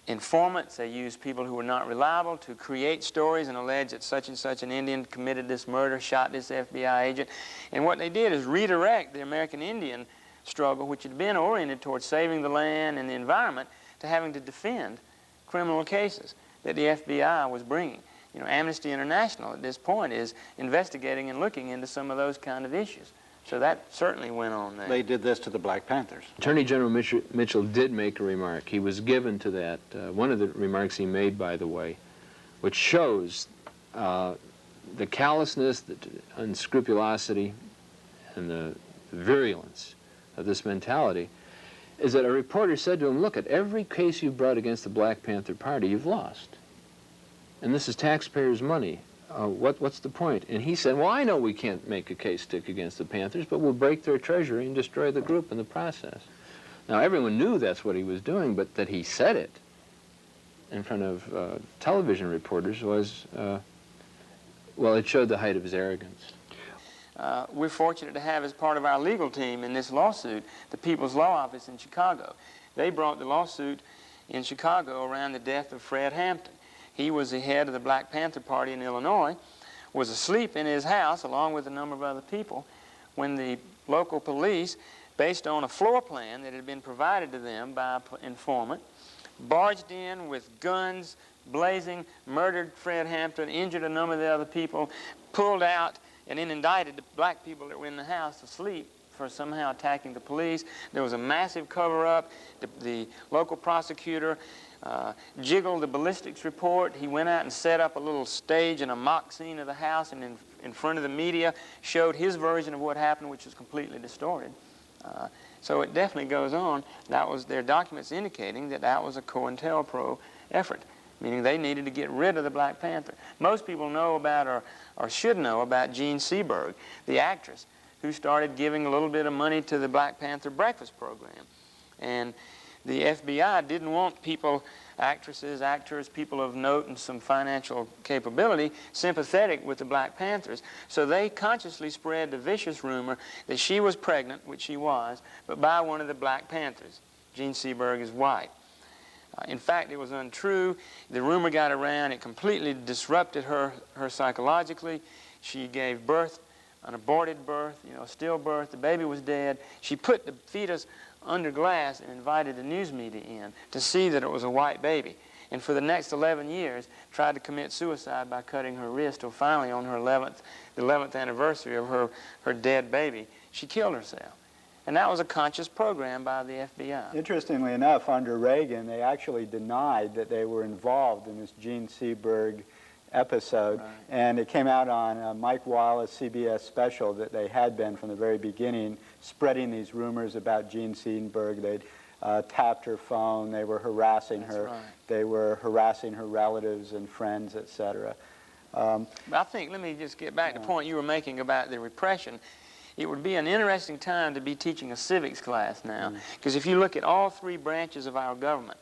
informants, they used people who were not reliable to create stories and allege that such and such an Indian committed this murder, shot this FBI agent. And what they did is redirect the American Indian struggle, which had been oriented towards saving the land and the environment, to having to defend criminal cases that the FBI was bringing. You know, Amnesty International at this point is investigating and looking into some of those kind of issues. So that certainly went on there. They did this to the Black Panthers. Attorney General Mitchell did make a remark. He was given to that. One of the remarks he made, by the way, which shows the callousness, the unscrupulosity, and the virulence of this mentality, is that a reporter said to him, look, at every case you've brought against the Black Panther Party, you've lost. And this is taxpayers' money. What's the point? And he said, well, I know we can't make a case stick against the Panthers, but we'll break their treasury and destroy the group in the process. Now, everyone knew that's what he was doing, but that he said it in front of television reporters was, well, it showed the height of his arrogance. We're fortunate to have as part of our legal team in this lawsuit the People's Law Office in Chicago. They brought the lawsuit in Chicago around the death of Fred Hampton. He was the head of the Black Panther Party in Illinois, was asleep in his house along with a number of other people when the local police, based on a floor plan that had been provided to them by an informant, barged in with guns blazing, murdered Fred Hampton, injured a number of the other people, pulled out, and then indicted the black people that were in the house asleep for somehow attacking the police. There was a massive cover-up. The local prosecutor jiggled the ballistics report. He went out and set up a little stage and a mock scene of the house, and in front of the media showed his version of what happened, which was completely distorted. So it definitely goes on. That was their documents indicating that that was a COINTELPRO effort, meaning they needed to get rid of the Black Panther. Most people know about, or should know about, Jean Seberg, the actress, who started giving a little bit of money to the Black Panther breakfast program. And the FBI didn't want people, actresses, actors, people of note and some financial capability, sympathetic with the Black Panthers. So they consciously spread the vicious rumor that she was pregnant, which she was, but by one of the Black Panthers. Jean Seberg is white. In fact, it was untrue. The rumor got around. It completely disrupted her psychologically. She gave birth, an aborted birth, you know, a stillbirth. The baby was dead. She put the fetus under glass and invited the news media in to see that it was a white baby. And for the next 11 years, tried to commit suicide by cutting her wrist, till finally on her 11th anniversary of her dead baby, she killed herself. And that was a conscious program by the FBI. Interestingly enough, under Reagan, they actually denied that they were involved in this Gene Seberg episode. Right. And it came out on Mike Wallace CBS special that they had been from the very beginning spreading these rumors about Gene Seberg. They'd tapped her phone. They were harassing her. Right. They were harassing her relatives and friends, etc. I think, let me just get back to the point you were making about the repression. It would be an interesting time to be teaching a civics class now, because if you look at all three branches of our government,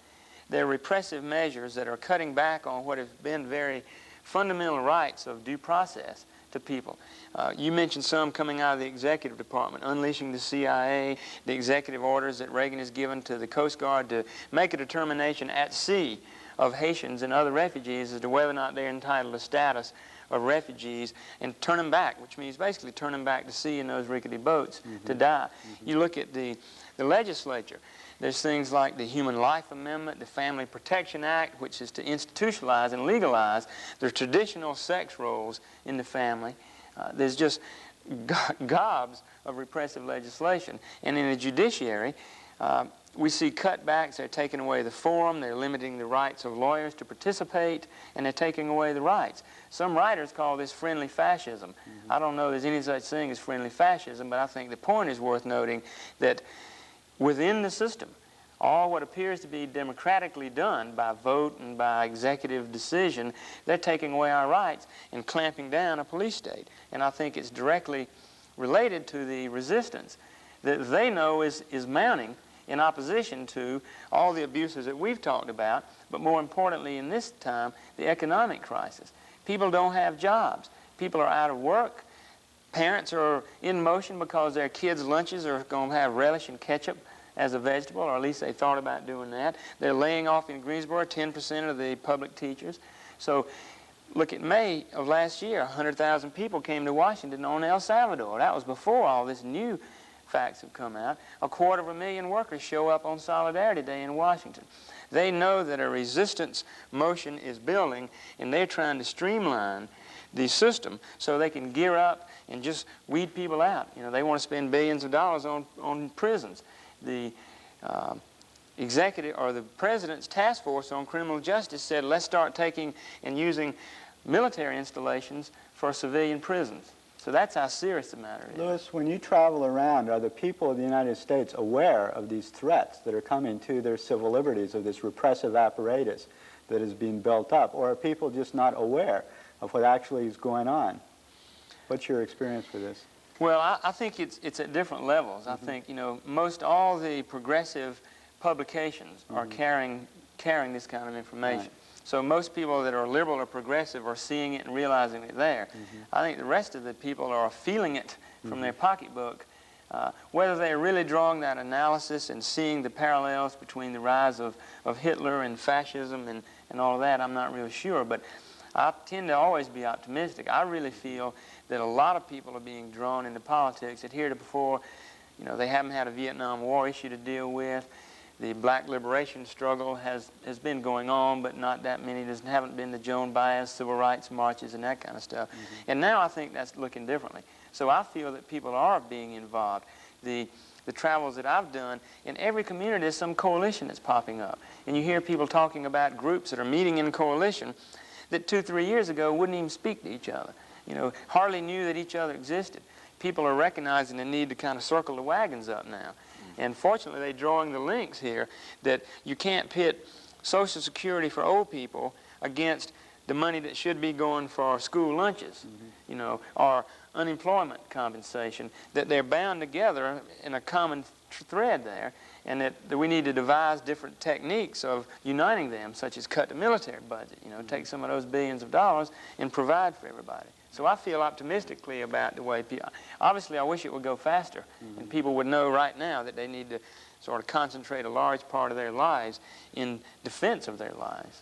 there are repressive measures that are cutting back on what have been very fundamental rights of due process to people. You mentioned some coming out of the executive department, unleashing the CIA, the executive orders that Reagan has given to the Coast Guard to make a determination at sea of Haitians and other refugees as to whether or not they're entitled to status of refugees, and turn them back, which means basically turn them back to sea in those rickety boats to die. You look at the legislature, there's things like the Human Life Amendment, the Family Protection Act, which is to institutionalize and legalize the traditional sex roles in the family. There's just gobs of repressive legislation. And in the judiciary, we see cutbacks. They're taking away the forum. They're limiting the rights of lawyers to participate, and they're taking away the rights. Some writers call this friendly fascism. I don't know there's any such thing as friendly fascism, but I think the point is worth noting that within the system, all what appears to be democratically done by vote and by executive decision, they're taking away our rights and clamping down a police state. And I think it's directly related to the resistance that they know is mounting in opposition to all the abuses that we've talked about, but more importantly in this time, the economic crisis. People don't have jobs. People are out of work. Parents are in motion because their kids' lunches are going to have relish and ketchup as a vegetable, or at least they thought about doing that. They're laying off in Greensboro 10% of the public teachers. So look at May of last year, 100,000 people came to Washington on El Salvador. That was before all this new facts have come out. 250,000 workers show up on Solidarity Day in Washington. They know that a resistance motion is building, and they're trying to streamline the system so they can gear up and just weed people out. You know, they want to spend billions of dollars on prisons. The executive or the president's task force on criminal justice said, let's start taking and using military installations for civilian prisons. So that's how serious the matter is. Louis, when you travel around, are the people of the United States aware of these threats that are coming to their civil liberties, of this repressive apparatus that is being built up? Or are people just not aware of what actually is going on? What's your experience with this? Well, I think it's at different levels. I think, you know, most all the progressive publications are carrying this kind of information. Right. So most people that are liberal or progressive are seeing it and realizing it there. I think the rest of the people are feeling it from their pocketbook. Whether they're really drawing that analysis and seeing the parallels between the rise of Hitler and fascism and all of that, I'm not really sure. But I tend to always be optimistic. I really feel that a lot of people are being drawn into politics that heretofore, you know, they haven't had a Vietnam War issue to deal with. The black liberation struggle has been going on, but not that many. There haven't been the Joan Baez civil rights marches and that kind of stuff. And now I think that's looking differently. So I feel that people are being involved. The travels that I've done, in every community there's some coalition that's popping up. And you hear people talking about groups that are meeting in coalition that 2-3 years ago wouldn't even speak to each other. You know, hardly knew that each other existed. People are recognizing the need to kind of circle the wagons up now. And fortunately, they're drawing the links here that you can't pit Social Security for old people against the money that should be going for school lunches, you know, or unemployment compensation, that they're bound together in a common thread there, and that we need to devise different techniques of uniting them, such as cut the military budget, you know, take some of those billions of dollars and provide for everybody. So I feel optimistically about the way people, obviously I wish it would go faster, and people would know right now that they need to sort of concentrate a large part of their lives in defense of their lives.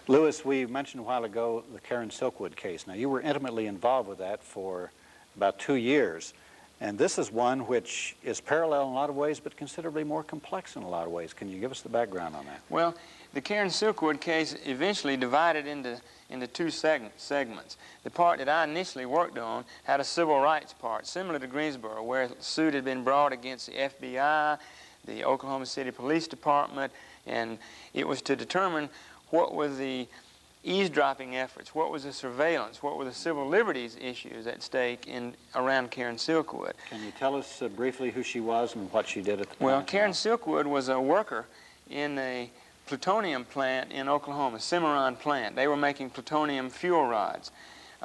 Lewis, we mentioned a while ago the Karen Silkwood case. Now, you were intimately involved with that for about 2 years, and this is one which is parallel in a lot of ways, but considerably more complex in a lot of ways. Can you give us the background on that? Well, the Karen Silkwood case eventually divided into two segments. The part that I initially worked on had a civil rights part, similar to Greensboro, where a suit had been brought against the FBI, the Oklahoma City Police Department, and it was to determine what were the eavesdropping efforts, what was the surveillance, what were the civil liberties issues at stake around Karen Silkwood. Can you tell us briefly who she was and what she did at the time? Well, Karen Silkwood was a worker in a plutonium plant in Oklahoma, Cimarron plant. They were making plutonium fuel rods.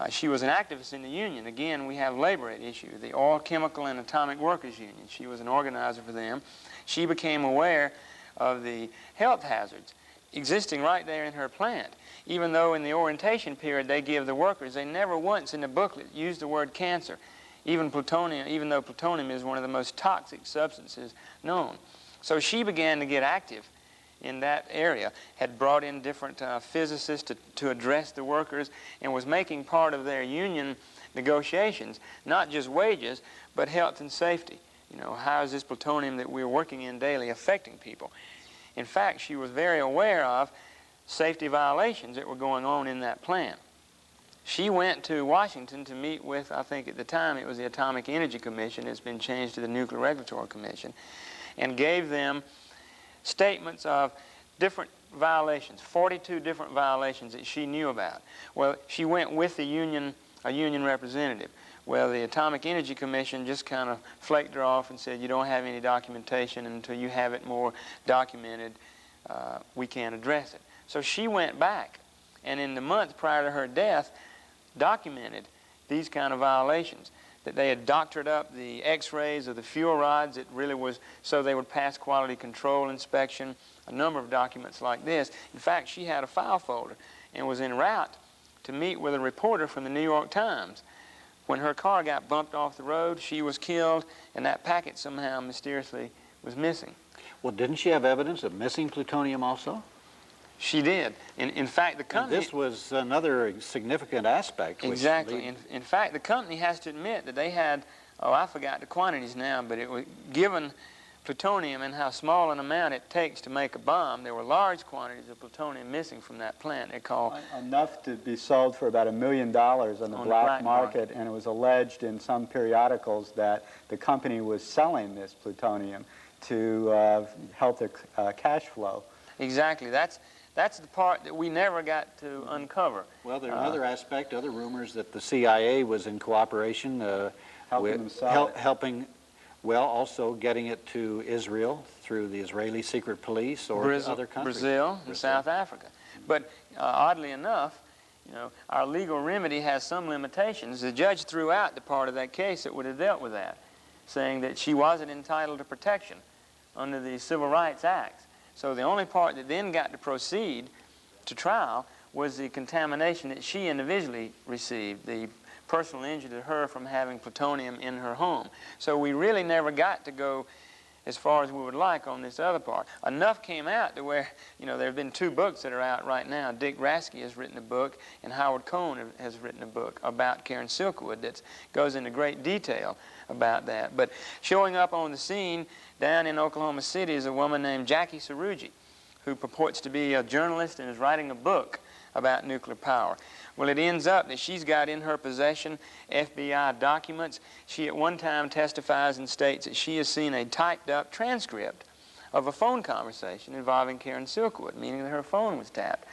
She was an activist in the union. Again, we have labor at issue, the Oil, Chemical, and Atomic Workers Union. She was an organizer for them. She became aware of the health hazards existing right there in her plant. Even though in the orientation period they give the workers, they never once in the booklet used the word cancer, even plutonium, even though plutonium is one of the most toxic substances known. So she began to get active in that area, had brought in different physicists to address the workers, and was making part of their union negotiations, not just wages, but health and safety. You know, how is this plutonium that we're working in daily affecting people? In fact, she was very aware of safety violations that were going on in that plant. She went to Washington to meet with, I think at the time it was the Atomic Energy Commission, it's been changed to the Nuclear Regulatory Commission, and gave them statements of different violations, 42 different violations that she knew about. Well, she went with the union, a union representative. Well, the Atomic Energy Commission just kind of flaked her off and said, you don't have any documentation, and until you have it more documented, we can't address it. So she went back, and in the month prior to her death, documented these kind of violations, that they had doctored up the x-rays of the fuel rods. It really was so they would pass quality control inspection, a number of documents like this. In fact, she had a file folder and was en route to meet with a reporter from the New York Times. When her car got bumped off the road, she was killed, and that packet somehow mysteriously was missing. Well, didn't she have evidence of missing plutonium also? She did. In fact, the company... And this was another significant aspect. Exactly. In fact, the company has to admit that they had, I forgot the quantities now, but it was given plutonium and how small an amount it takes to make a bomb. There were large quantities of plutonium missing from that plant. They call enough to be sold for about $1 million on the black market, and it was alleged in some periodicals that the company was selling this plutonium to help their cash flow. Exactly. That's the part that we never got to uncover. Well, there's another aspect, other rumors that the CIA was in cooperation helping, well, also getting it to Israel through the Israeli secret police or other countries. Brazil and South Africa. But oddly enough, you know, our legal remedy has some limitations. The judge threw out the part of that case that would have dealt with that, saying that she wasn't entitled to protection under the Civil Rights Acts. So the only part that then got to proceed to trial was the contamination that she individually received, the personal injury to her from having plutonium in her home. So we really never got to go as far as we would like on this other part. Enough came out to where, you know, there have been 2 books that are out right now. Dick Rasky has written a book, and Howard Cohn has written a book about Karen Silkwood that goes into great detail about that. But showing up on the scene down in Oklahoma City is a woman named Jackie Saruji, who purports to be a journalist and is writing a book about nuclear power. Well, it ends up that she's got in her possession FBI documents. She at one time testifies and states that she has seen a typed-up transcript of a phone conversation involving Karen Silkwood, meaning that her phone was tapped.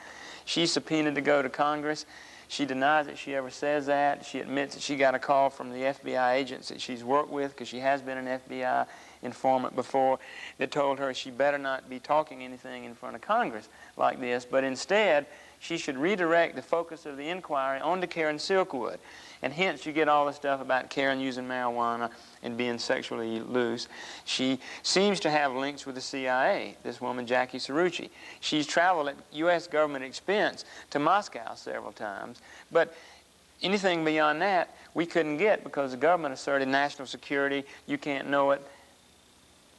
She's subpoenaed to go to Congress. She denies that she ever says that. She admits that she got a call from the FBI agents that she's worked with, because she has been an FBI informant before, that told her she better not be talking anything in front of Congress like this, but instead she should redirect the focus of the inquiry onto Karen Silkwood. And hence you get all the stuff about Karen using marijuana and being sexually loose. She seems to have links with the CIA, this woman Jackie Saruji. She's traveled at U.S. government expense to Moscow several times, but anything beyond that we couldn't get because the government asserted national security, you can't know it,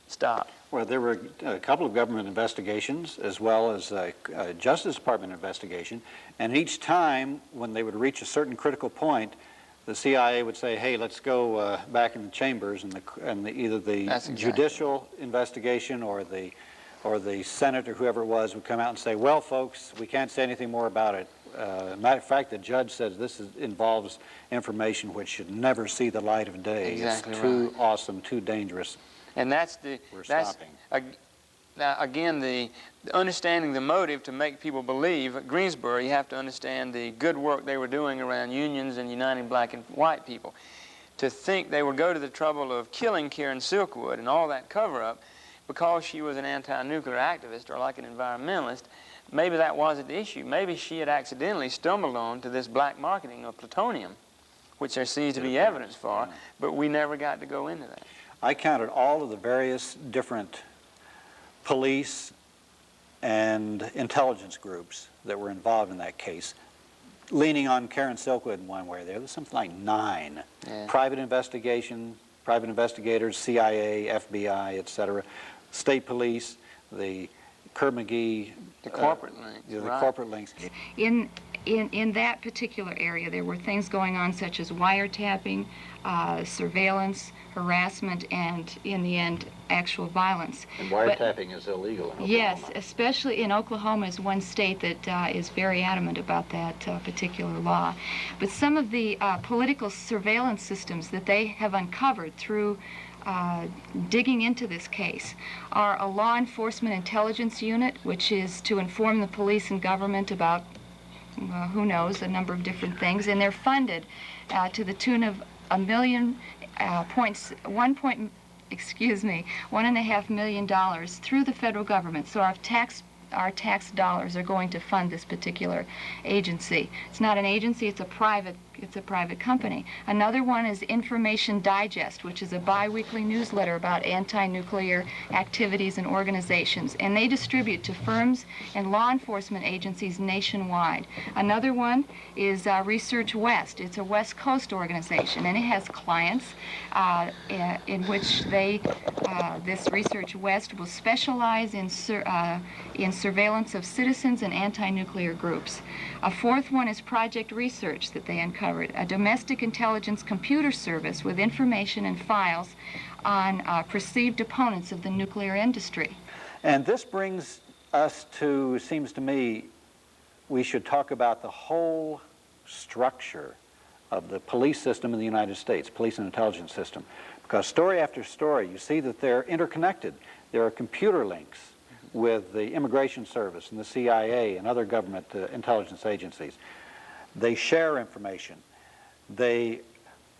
stop. Well, there were a couple of government investigations as well as a Justice Department investigation, and each time when they would reach a certain critical point, the CIA would say, hey, let's go back in the chambers, and either the judicial investigation or the Senate or whoever it was would come out and say, well, folks, we can't say anything more about it. Matter of fact, the judge says this involves information which should never see the light of day. Exactly it's too right. awesome, too dangerous. And that's stopping. Now, again, the understanding the motive to make people believe. At Greensboro, you have to understand the good work they were doing around unions and uniting black and white people. To think they would go to the trouble of killing Karen Silkwood and all that cover-up because she was an anti-nuclear activist or like an environmentalist, maybe that wasn't the issue. Maybe she had accidentally stumbled on to this black marketing of plutonium, which there seems to be evidence for, but we never got to go into that. I counted all of the various different police and intelligence groups that were involved in that case, leaning on Karen Silkwood in one way or the other. There's something like 9. Yeah. Private investigators, CIA, FBI, etc., state police, the Kerr-McGee, the corporate links. The right. corporate links. In that particular area, there were things going on such as wiretapping, surveillance, harassment, and in the end, actual violence. And wiretapping is illegal in Oklahoma. Yes, especially in Oklahoma is one state that is very adamant about that particular law. But some of the political surveillance systems that they have uncovered through digging into this case are a law enforcement intelligence unit, which is to inform the police and government about who knows, a number of different things, and they're funded to the tune of $1.5 million through the federal government. So our tax dollars are going to fund this particular agency. It's not an agency, it's a private company. Another one is Information Digest, which is a bi-weekly newsletter about anti-nuclear activities and organizations, and they distribute to firms and law enforcement agencies nationwide. Another one is Research West. It's a West Coast organization, and it has clients in which this Research West will specialize in surveillance of citizens and anti-nuclear groups. A fourth one is Project Research that they uncovered, a domestic intelligence computer service with information and files on perceived opponents of the nuclear industry. And this brings us to, seems to me, we should talk about the whole structure of the police system in the United States, police and intelligence system. Because story after story, you see that they're interconnected. There are computer links with the Immigration Service and the CIA and other government intelligence agencies. They share information. They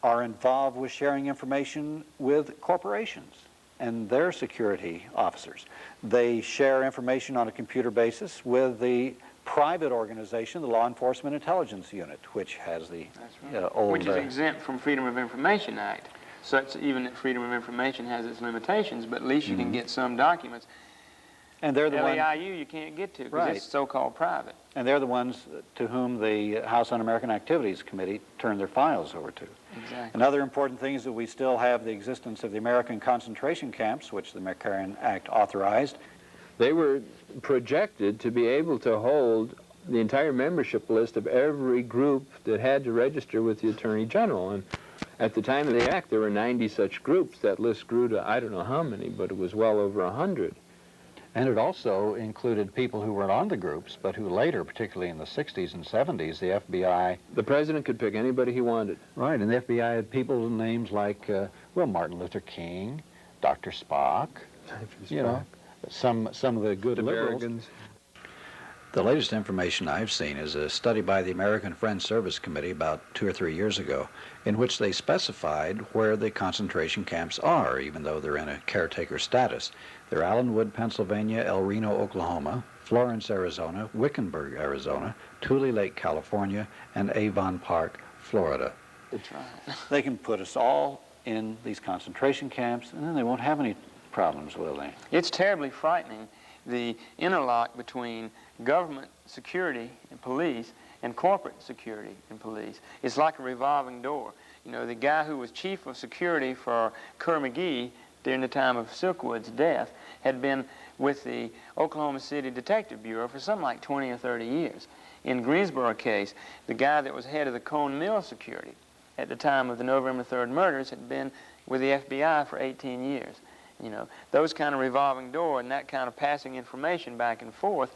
are involved with sharing information with corporations and their security officers. They share information on a computer basis with the private organization, the Law Enforcement Intelligence Unit, which has the old... Which is exempt from Freedom of Information Act. Such even that Freedom of Information has its limitations, but at least you can get some documents. And they're the LAIU you can't get to because it's so-called private. And they're the ones to whom the House Un-American Activities Committee turned their files over to. Exactly. Another important thing is that we still have the existence of the American concentration camps, which the McCarran Act authorized. They were projected to be able to hold the entire membership list of every group that had to register with the Attorney General. And at the time of the act, there were 90 such groups. That list grew to I don't know how many, but it was well over 100. And it also included people who weren't on the groups, but who later, particularly in the 60s and 70s, the FBI... The president could pick anybody he wanted. Right, and the FBI had people names like, Martin Luther King, Dr. Spock, you know, some of the good liberals. The latest information I've seen is a study by the American Friends Service Committee about 2 or 3 years ago, in which they specified where the concentration camps are, even though they're in a caretaker status. They're Allenwood, Pennsylvania, El Reno, Oklahoma, Florence, Arizona, Wickenburg, Arizona, Tule Lake, California, and Avon Park, Florida. That's right. They can put us all in these concentration camps, and then they won't have any problems, will they? It's terribly frightening, the interlock between government security and police and corporate security and police. It's like a revolving door. You know, the guy who was chief of security for Kerr-McGee during the time of Silkwood's death had been with the Oklahoma City Detective Bureau for something like 20 or 30 years. In Greensboro case, the guy that was head of the Cone Mill security at the time of the November 3rd murders had been with the FBI for 18 years. You know, those kind of revolving door and that kind of passing information back and forth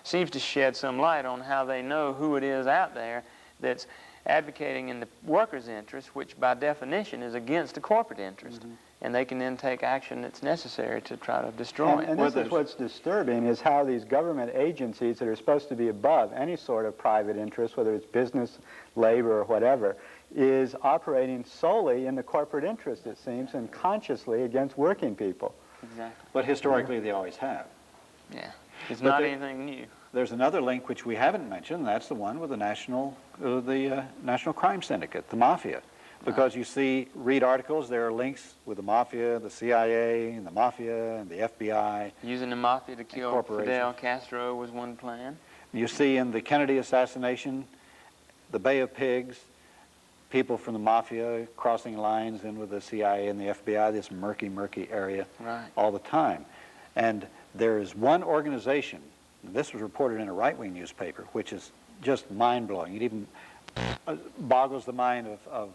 seems to shed some light on how they know who it is out there that's advocating in the workers' interest, which by definition is against the corporate interest. And they can then take action that's necessary to try to destroy it. And this is what's disturbing, is how these government agencies that are supposed to be above any sort of private interest, whether it's business, labor, or whatever, is operating solely in the corporate interest, it seems, and consciously against working people. Exactly. But historically, they always have. Yeah. It's not anything new. There's another link which we haven't mentioned, and that's the one with the National Crime Syndicate, the Mafia. Because you see, read articles, there are links with the Mafia, the CIA, and the Mafia, and the FBI. Using the Mafia to kill Fidel Castro was one plan. You see in the Kennedy assassination, the Bay of Pigs, people from the Mafia crossing lines in with the CIA and the FBI, this murky, murky area all the time. And there is one organization, and this was reported in a right-wing newspaper, which is just mind-blowing. It even boggles the mind of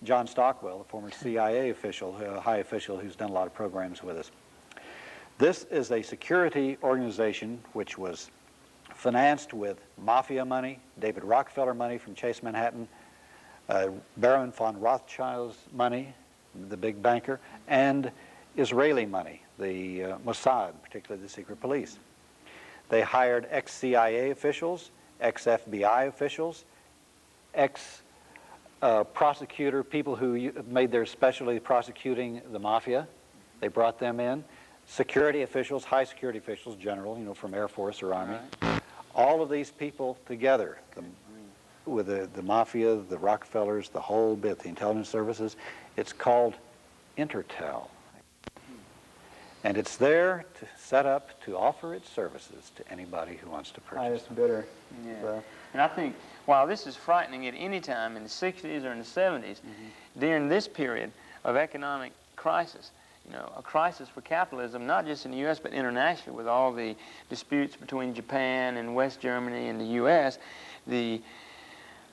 John Stockwell, a former CIA official, a high official who's done a lot of programs with us. This is a security organization which was financed with Mafia money, David Rockefeller money from Chase Manhattan, Baron von Rothschild's money, the big banker, and Israeli money, the Mossad, particularly the secret police. They hired ex-CIA officials, ex-FBI officials, ex-prosecutor, people who made their specialty prosecuting the Mafia. They brought them in. Security officials, high security officials, general, you know, from Air Force or Army. All of these people together, with the Mafia, the Rockefellers, the whole bit, the intelligence services. It's called Intertel. And it's there to set up to offer its services to anybody who wants to purchase them. Bitter. Yeah. And I think while this is frightening at any time in the 60s or in the 70s, during this period of economic crisis, you know, a crisis for capitalism, not just in the U.S. but internationally, with all the disputes between Japan and West Germany and the U.S., the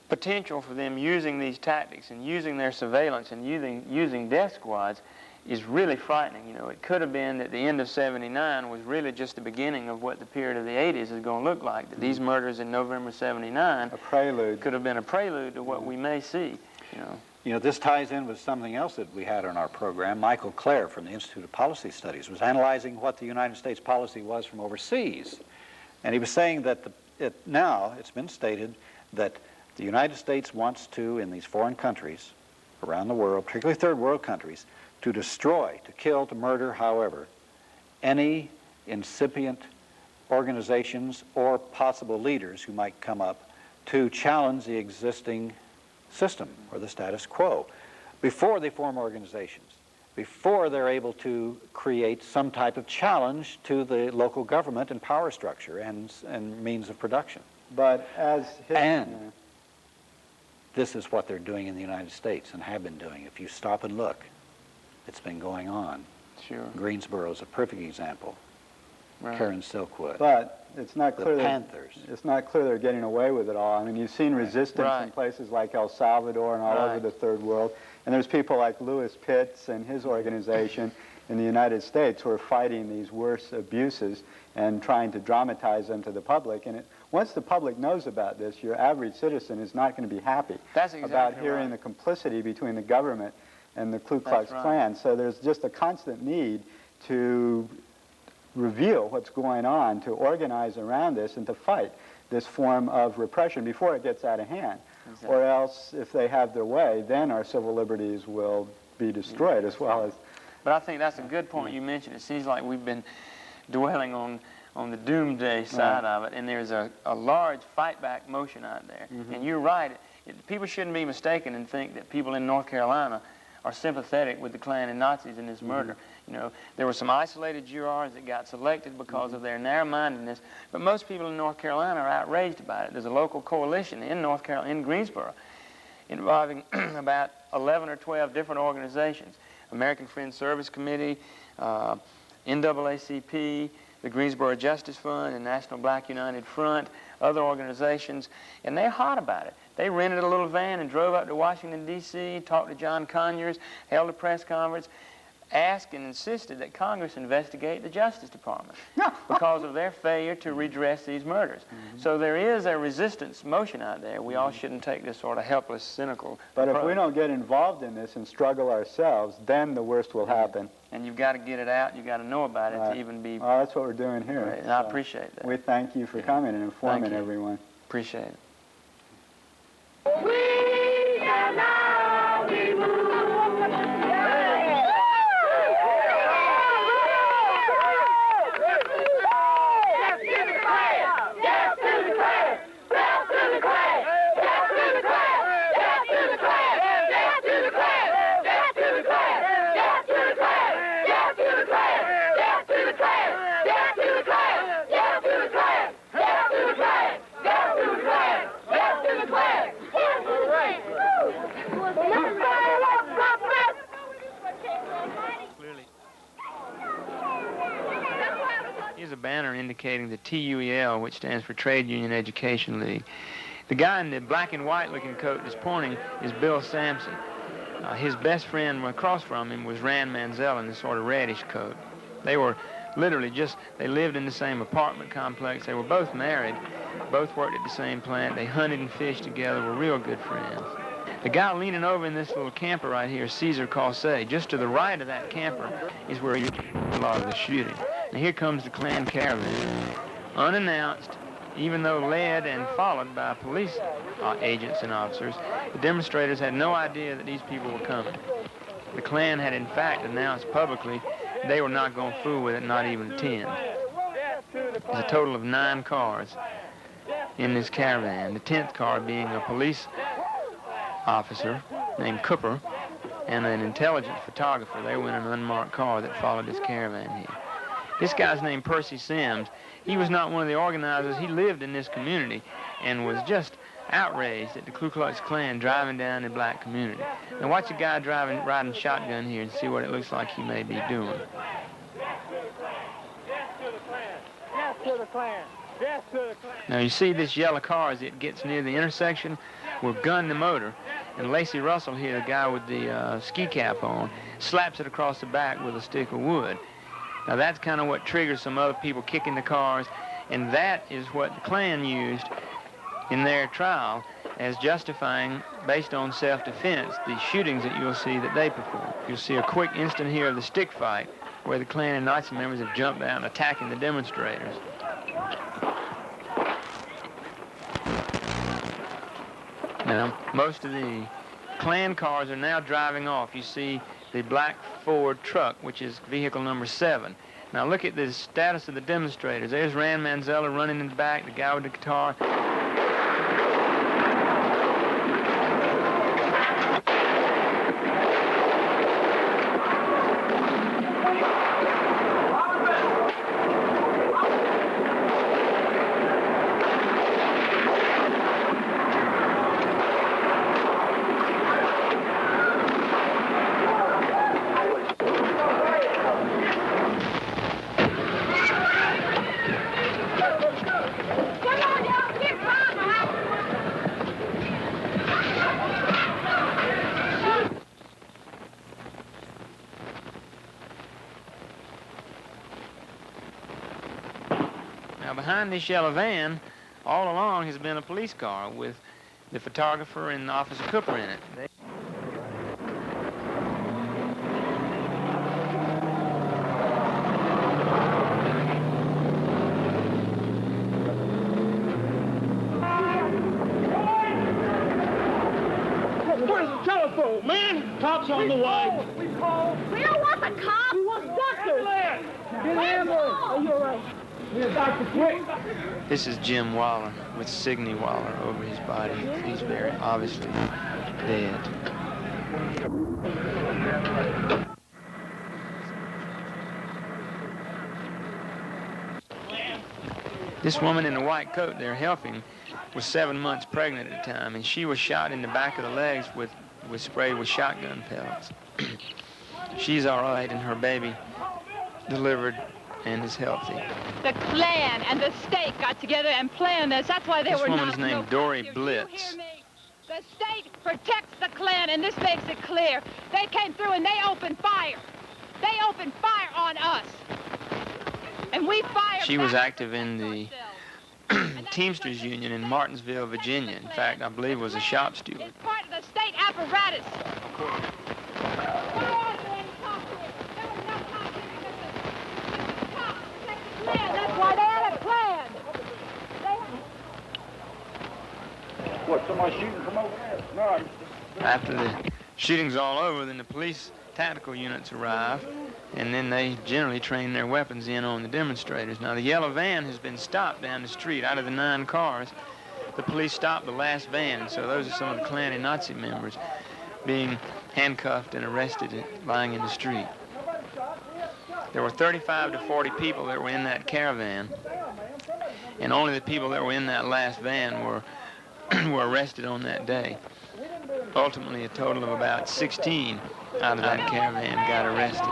potential for them using these tactics and using their surveillance and using death squads is really frightening. You know, it could have been that the end of '79 was really just the beginning of what the period of the '80s is going to look like. That these murders in November '79 could have been a prelude to what we may see. You know, this ties in with something else that we had on our program. Michael Clare from the Institute of Policy Studies was analyzing what the United States policy was from overseas, and he was saying that now it's been stated that the United States wants to, in these foreign countries around the world, particularly third world countries, to destroy, to kill, to murder, however, any incipient organizations or possible leaders who might come up to challenge the existing system or the status quo before they form organizations, before they're able to create some type of challenge to the local government and power structure and means of production. But as this is what they're doing in the United States and have been doing. If you stop and look, it's been going on. Sure. Greensboro is a perfect example. Right. Karen Silkwood. But it's not clear. The Panthers. It's not clear they're getting away with it all. I mean, you've seen resistance in places like El Salvador and all over the third world. And there's people like Lewis Pitts and his organization in the United States who are fighting these worse abuses and trying to dramatize them to the public. And once the public knows about this, your average citizen is not going to be happy about hearing the complicity between the government and the Ku Klux Klan. So there's just a constant need to reveal what's going on, to organize around this and to fight this form of repression before it gets out of hand. Or else, if they have their way, then our civil liberties will be destroyed as well as... But I think that's a good point you mentioned. It seems like we've been dwelling on the doomsday side of it, and there's a large fight-back motion out there. And you're right. People shouldn't be mistaken and think that people in North Carolina are sympathetic with the Klan and Nazis in this murder. You know, there were some isolated jurors that got selected because of their narrow-mindedness, but most people in North Carolina are outraged about it. There's a local coalition in North Carolina, in Greensboro, involving about 11 or 12 different organizations. American Friends Service Committee, NAACP, the Greensboro Justice Fund, and National Black United Front, other organizations, and they're hot about it. They rented a little van and drove up to Washington, D.C., talked to John Conyers, held a press conference, asked and insisted that Congress investigate the Justice Department because of their failure to redress these murders. So there is a resistance motion out there. We all shouldn't take this sort of helpless, cynical But approach. if we don't get involved in this and struggle ourselves, then the worst will happen. And you've got to get it out, you've got to know about it to even be... Well, that's what we're doing here. Right, and I appreciate that. We thank you for coming and informing everyone. Appreciate it. We shall now be moved. Here's a banner indicating the TUEL, which stands for Trade Union Education League. The guy in the black and white looking coat that's pointing is Bill Sampson. His best friend across from him was Rand Mansell in this sort of reddish coat. They were literally they lived in the same apartment complex. They were both married, both worked at the same plant. They hunted and fished together, were real good friends. The guy leaning over in this little camper right here is Cesar Cossé. Just to the right of that camper is where you get a lot of the shooting. And here comes the Klan caravan, unannounced, even though led and followed by police agents and officers. The demonstrators had no idea that these people were coming. The Klan had in fact announced publicly they were not going to fool with it, not even 10. There's a total of 9 cars in this caravan, the 10th car being a police officer named Cooper and an intelligence photographer. They were in an unmarked car that followed this caravan here. This guy's named Percy Sims. He was not one of the organizers. He lived in this community and was just outraged at the Ku Klux Klan driving down the black community. Now watch a guy riding shotgun here and see what it looks like he may be doing. Yes to the Klan. Yes to the Klan. Now you see this yellow car as it gets near the intersection will gun the motor, and Lacey Russell here, the guy with the ski cap on, slaps it across the back with a stick of wood. Now that's kind of what triggers some other people kicking the cars, and that is what the Klan used in their trial as justifying, based on self-defense, the shootings that you'll see that they perform. You'll see a quick instant here of the stick fight where the Klan and Nazi members have jumped out and attacking the demonstrators. Now, most of the Klan cars are now driving off. You see the black Ford truck, which is vehicle number 7. Now look at the status of the demonstrators. There's Rand Mansell running in the back, the guy with the guitar. Now behind this yellow van, all along has been a police car with the photographer and Officer Cooper in it. Where's the telephone, man? Cops on the way. We called. We don't want the cops. We want doctors. Get an ambulance. Are you all right? We're Dr. Quick. This is Jim Waller with Signe Waller over his body. He's very obviously dead. This woman in the white coat there helping was 7 months pregnant at the time, and she was shot in the back of the legs with sprayed with shotgun pellets. She's all right, and her baby delivered and is healthy. The Klan and the state got together and planned this. That's why there This were woman's no named Dory Blitz. The state protects the Klan, and this makes it clear. They came through and they opened fire. They opened fire on us. And we fired She was back. active in the Teamsters Union in Martinsville, Virginia. In fact, I believe was a shop steward. It's part of the state apparatus. That's why they had a plan. What, somebody shooting from over there? No. After the shooting's all over, then the police tactical units arrive, and then they generally train their weapons in on the demonstrators. Now, the yellow van has been stopped down the street. Out of the 9 cars, the police stopped the last van, and so those are some of the Klan and Nazi members being handcuffed and arrested and lying in the street. There were 35 to 40 people that were in that caravan, and only the people that were in that last van were arrested on that day. Ultimately, a total of about 16 out of that caravan got arrested.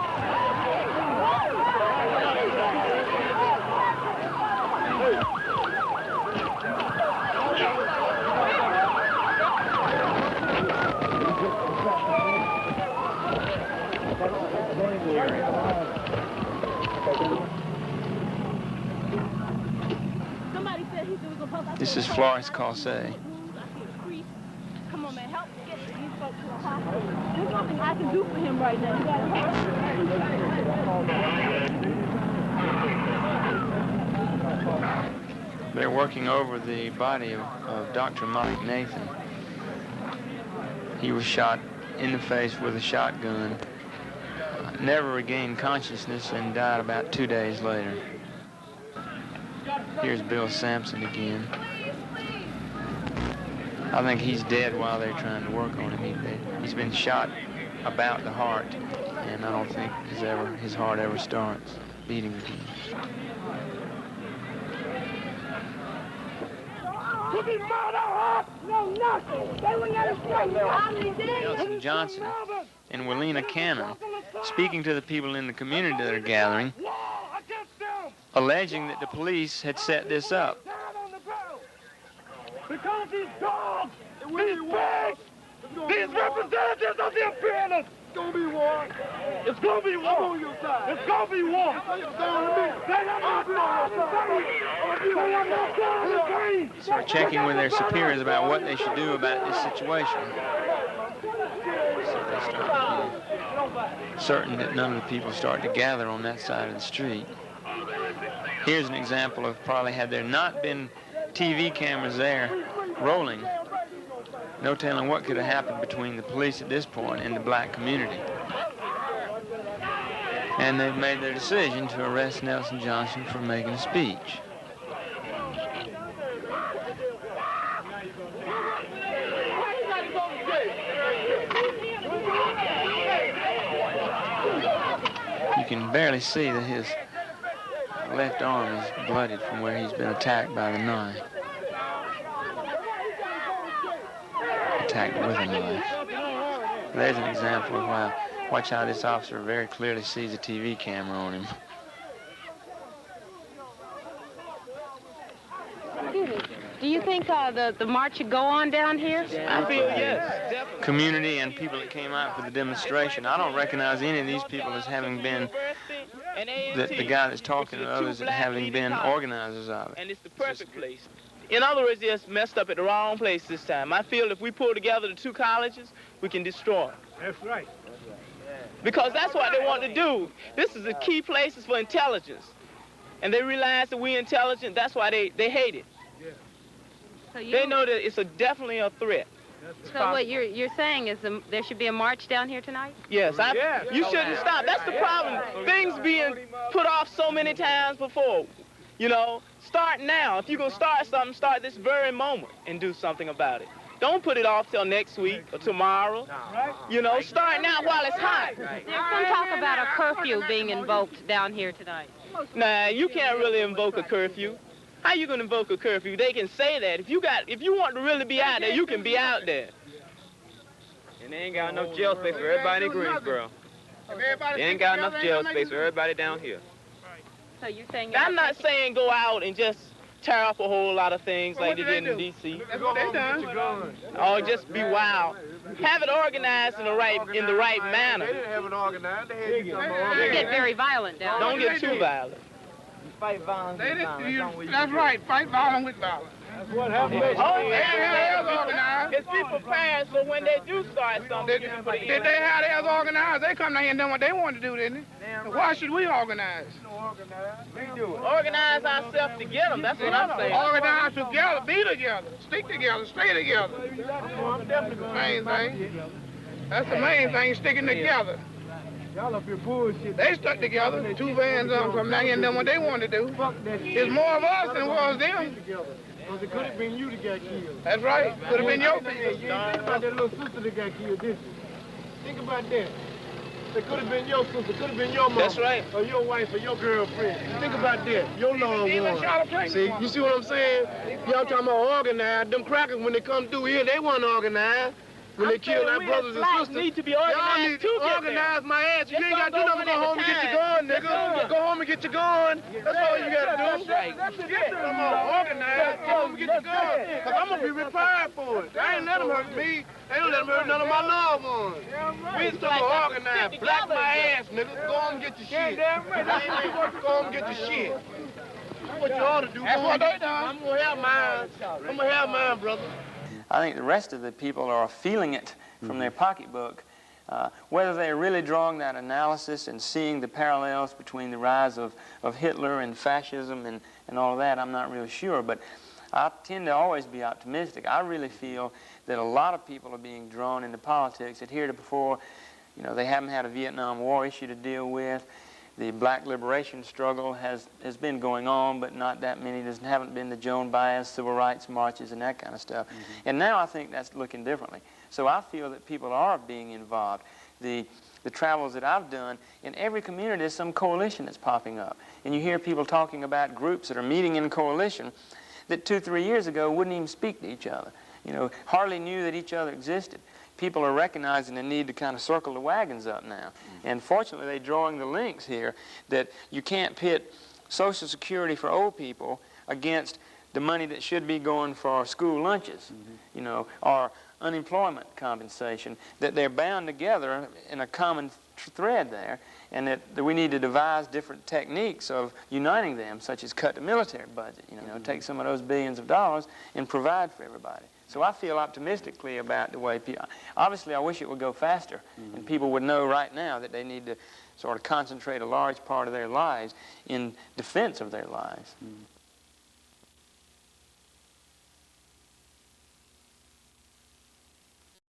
This is Florence Cossé. Come on, man, help get these folks to the hospital. There's nothing I can do for him right now. They're working over the body of Dr. Mike Nathan. He was shot in the face with a shotgun, never regained consciousness, and died about 2 days later. Here's Bill Sampson again. I think he's dead while they're trying to work on him. He's been shot about the heart, and I don't think his heart ever starts beating again. Nelson Johnson and Willena Cannon speaking to the people in the community that are gathering, alleging that the police had set this up. Because these dogs, these pigs, these representatives of the imperialists, it's gonna be war. It's gonna be war. I'm on your side. It's gonna be war. So they're checking with their superiors about what they should do about this situation. So they start to be certain that none of the people start to gather on that side of the street. Here's an example of probably had there not been TV cameras there rolling, no telling what could have happened between the police at this point and the black community. And they've made their decision to arrest Nelson Johnson for making a speech. You can barely see that his left arm is bloodied from where he's been attacked by the knife. Attacked with a knife. There's an example of how, watch how this officer very clearly sees a TV camera on him. Do you think the march should go on down here? I feel yes, definitely. Community and people that came out for the demonstration. I don't recognize any of these people as having been the guy that's talking to others as having been organizers of it. And it's the perfect place. In other words, it's messed up at the wrong place this time. I feel if we pull together the 2 colleges, we can destroy them. That's right. Because that's what they want to do. This is the key places for intelligence. And they realize that we're intelligent. That's why they hate it. So they know that it's definitely a threat. So what you're saying is there should be a march down here tonight? Yes, you shouldn't stop. That's the problem. Things being put off so many times before. You know, start now. If you're going to start something, start this very moment and do something about it. Don't put it off till next week or tomorrow. You know, start now while it's hot. There's some talk about a curfew being invoked down here tonight. Nah, you can't really invoke a curfew. How you gonna invoke a curfew? They can say that. If you want to really be out there, you can be out there. And they ain't got enough jail space for everybody in Greensboro. They ain't got enough jail space for everybody down here. So you're saying... I'm not saying go out and just tear up a whole lot of things like they did in D.C. That's what they done. Or just be wild. Have it organized in the right manner. They didn't have it organized. They get very violent down there. Don't get too violent. Fight violence with violence. That's right. Fight violence with violence. That's what happened. It's people prepared so when they do start something, Did they have theirs organized? They come down here and done what they wanted to do, didn't they? Why should we organize? We do it. Organize ourselves to get them. That's what I'm saying. Organize together, be together, stick together, stay together. That's the main thing. That's the main thing, sticking together. Y'all up here bullshit. They stuck together. Two vans come down here and done what they wanted to do. It's more of us than it was them. Because it could have been you that got killed. That's right. Could have been your people. You ain't think about that little sister that got killed, did you? Think about that. It could have been your sister, could have been your mom. That's right. Or your wife or your girlfriend. Think about that. Your loved one. See, you see what I'm saying? Y'all talking about organized. Them crackers, when they come through here, they weren't organized. When they kill our brothers and sisters. Need to be organized. Y'all need to organize my ass. You ain't got to do nothing. Go home and get your gun, nigga. Go home and get your gun. That's all you got to do. That's it. Come on, organize. Go home and get your gun. Because I'm going to be prepared for it. I ain't let them hurt me. They don't let them hurt none of my loved ones. We still organize. Black my ass, nigga. Go home and get your shit. Go home and get your shit. That's what you ought to do. That's what they done. I'm going to have mine. I'm going to have mine, brother. I think the rest of the people are feeling it from their pocketbook. Whether they're really drawing that analysis and seeing the parallels between the rise of Hitler and fascism and all of that, I'm not real sure. But I tend to always be optimistic. I really feel that a lot of people are being drawn into politics that heretofore, they haven't had a Vietnam War issue to deal with. The black liberation struggle has been going on, but not that many. There haven't been the Joan Baez civil rights marches and that kind of stuff. And now I think that's looking differently. So I feel that people are being involved. The travels that I've done, in every community there's some coalition that's popping up. And you hear people talking about groups that are meeting in coalition that 2-3 years ago wouldn't even speak to each other. Hardly knew that each other existed. People are recognizing the need to kind of circle the wagons up now. And fortunately, they're drawing the links here that you can't pit Social Security for old people against the money that should be going for school lunches, or unemployment compensation, that they're bound together in a common thread there, and that we need to devise different techniques of uniting them, such as cut the military budget, take some of those billions of dollars and provide for everybody. So I feel optimistically about the way people... Obviously, I wish it would go faster, and people would know right now that they need to sort of concentrate a large part of their lives in defense of their lives.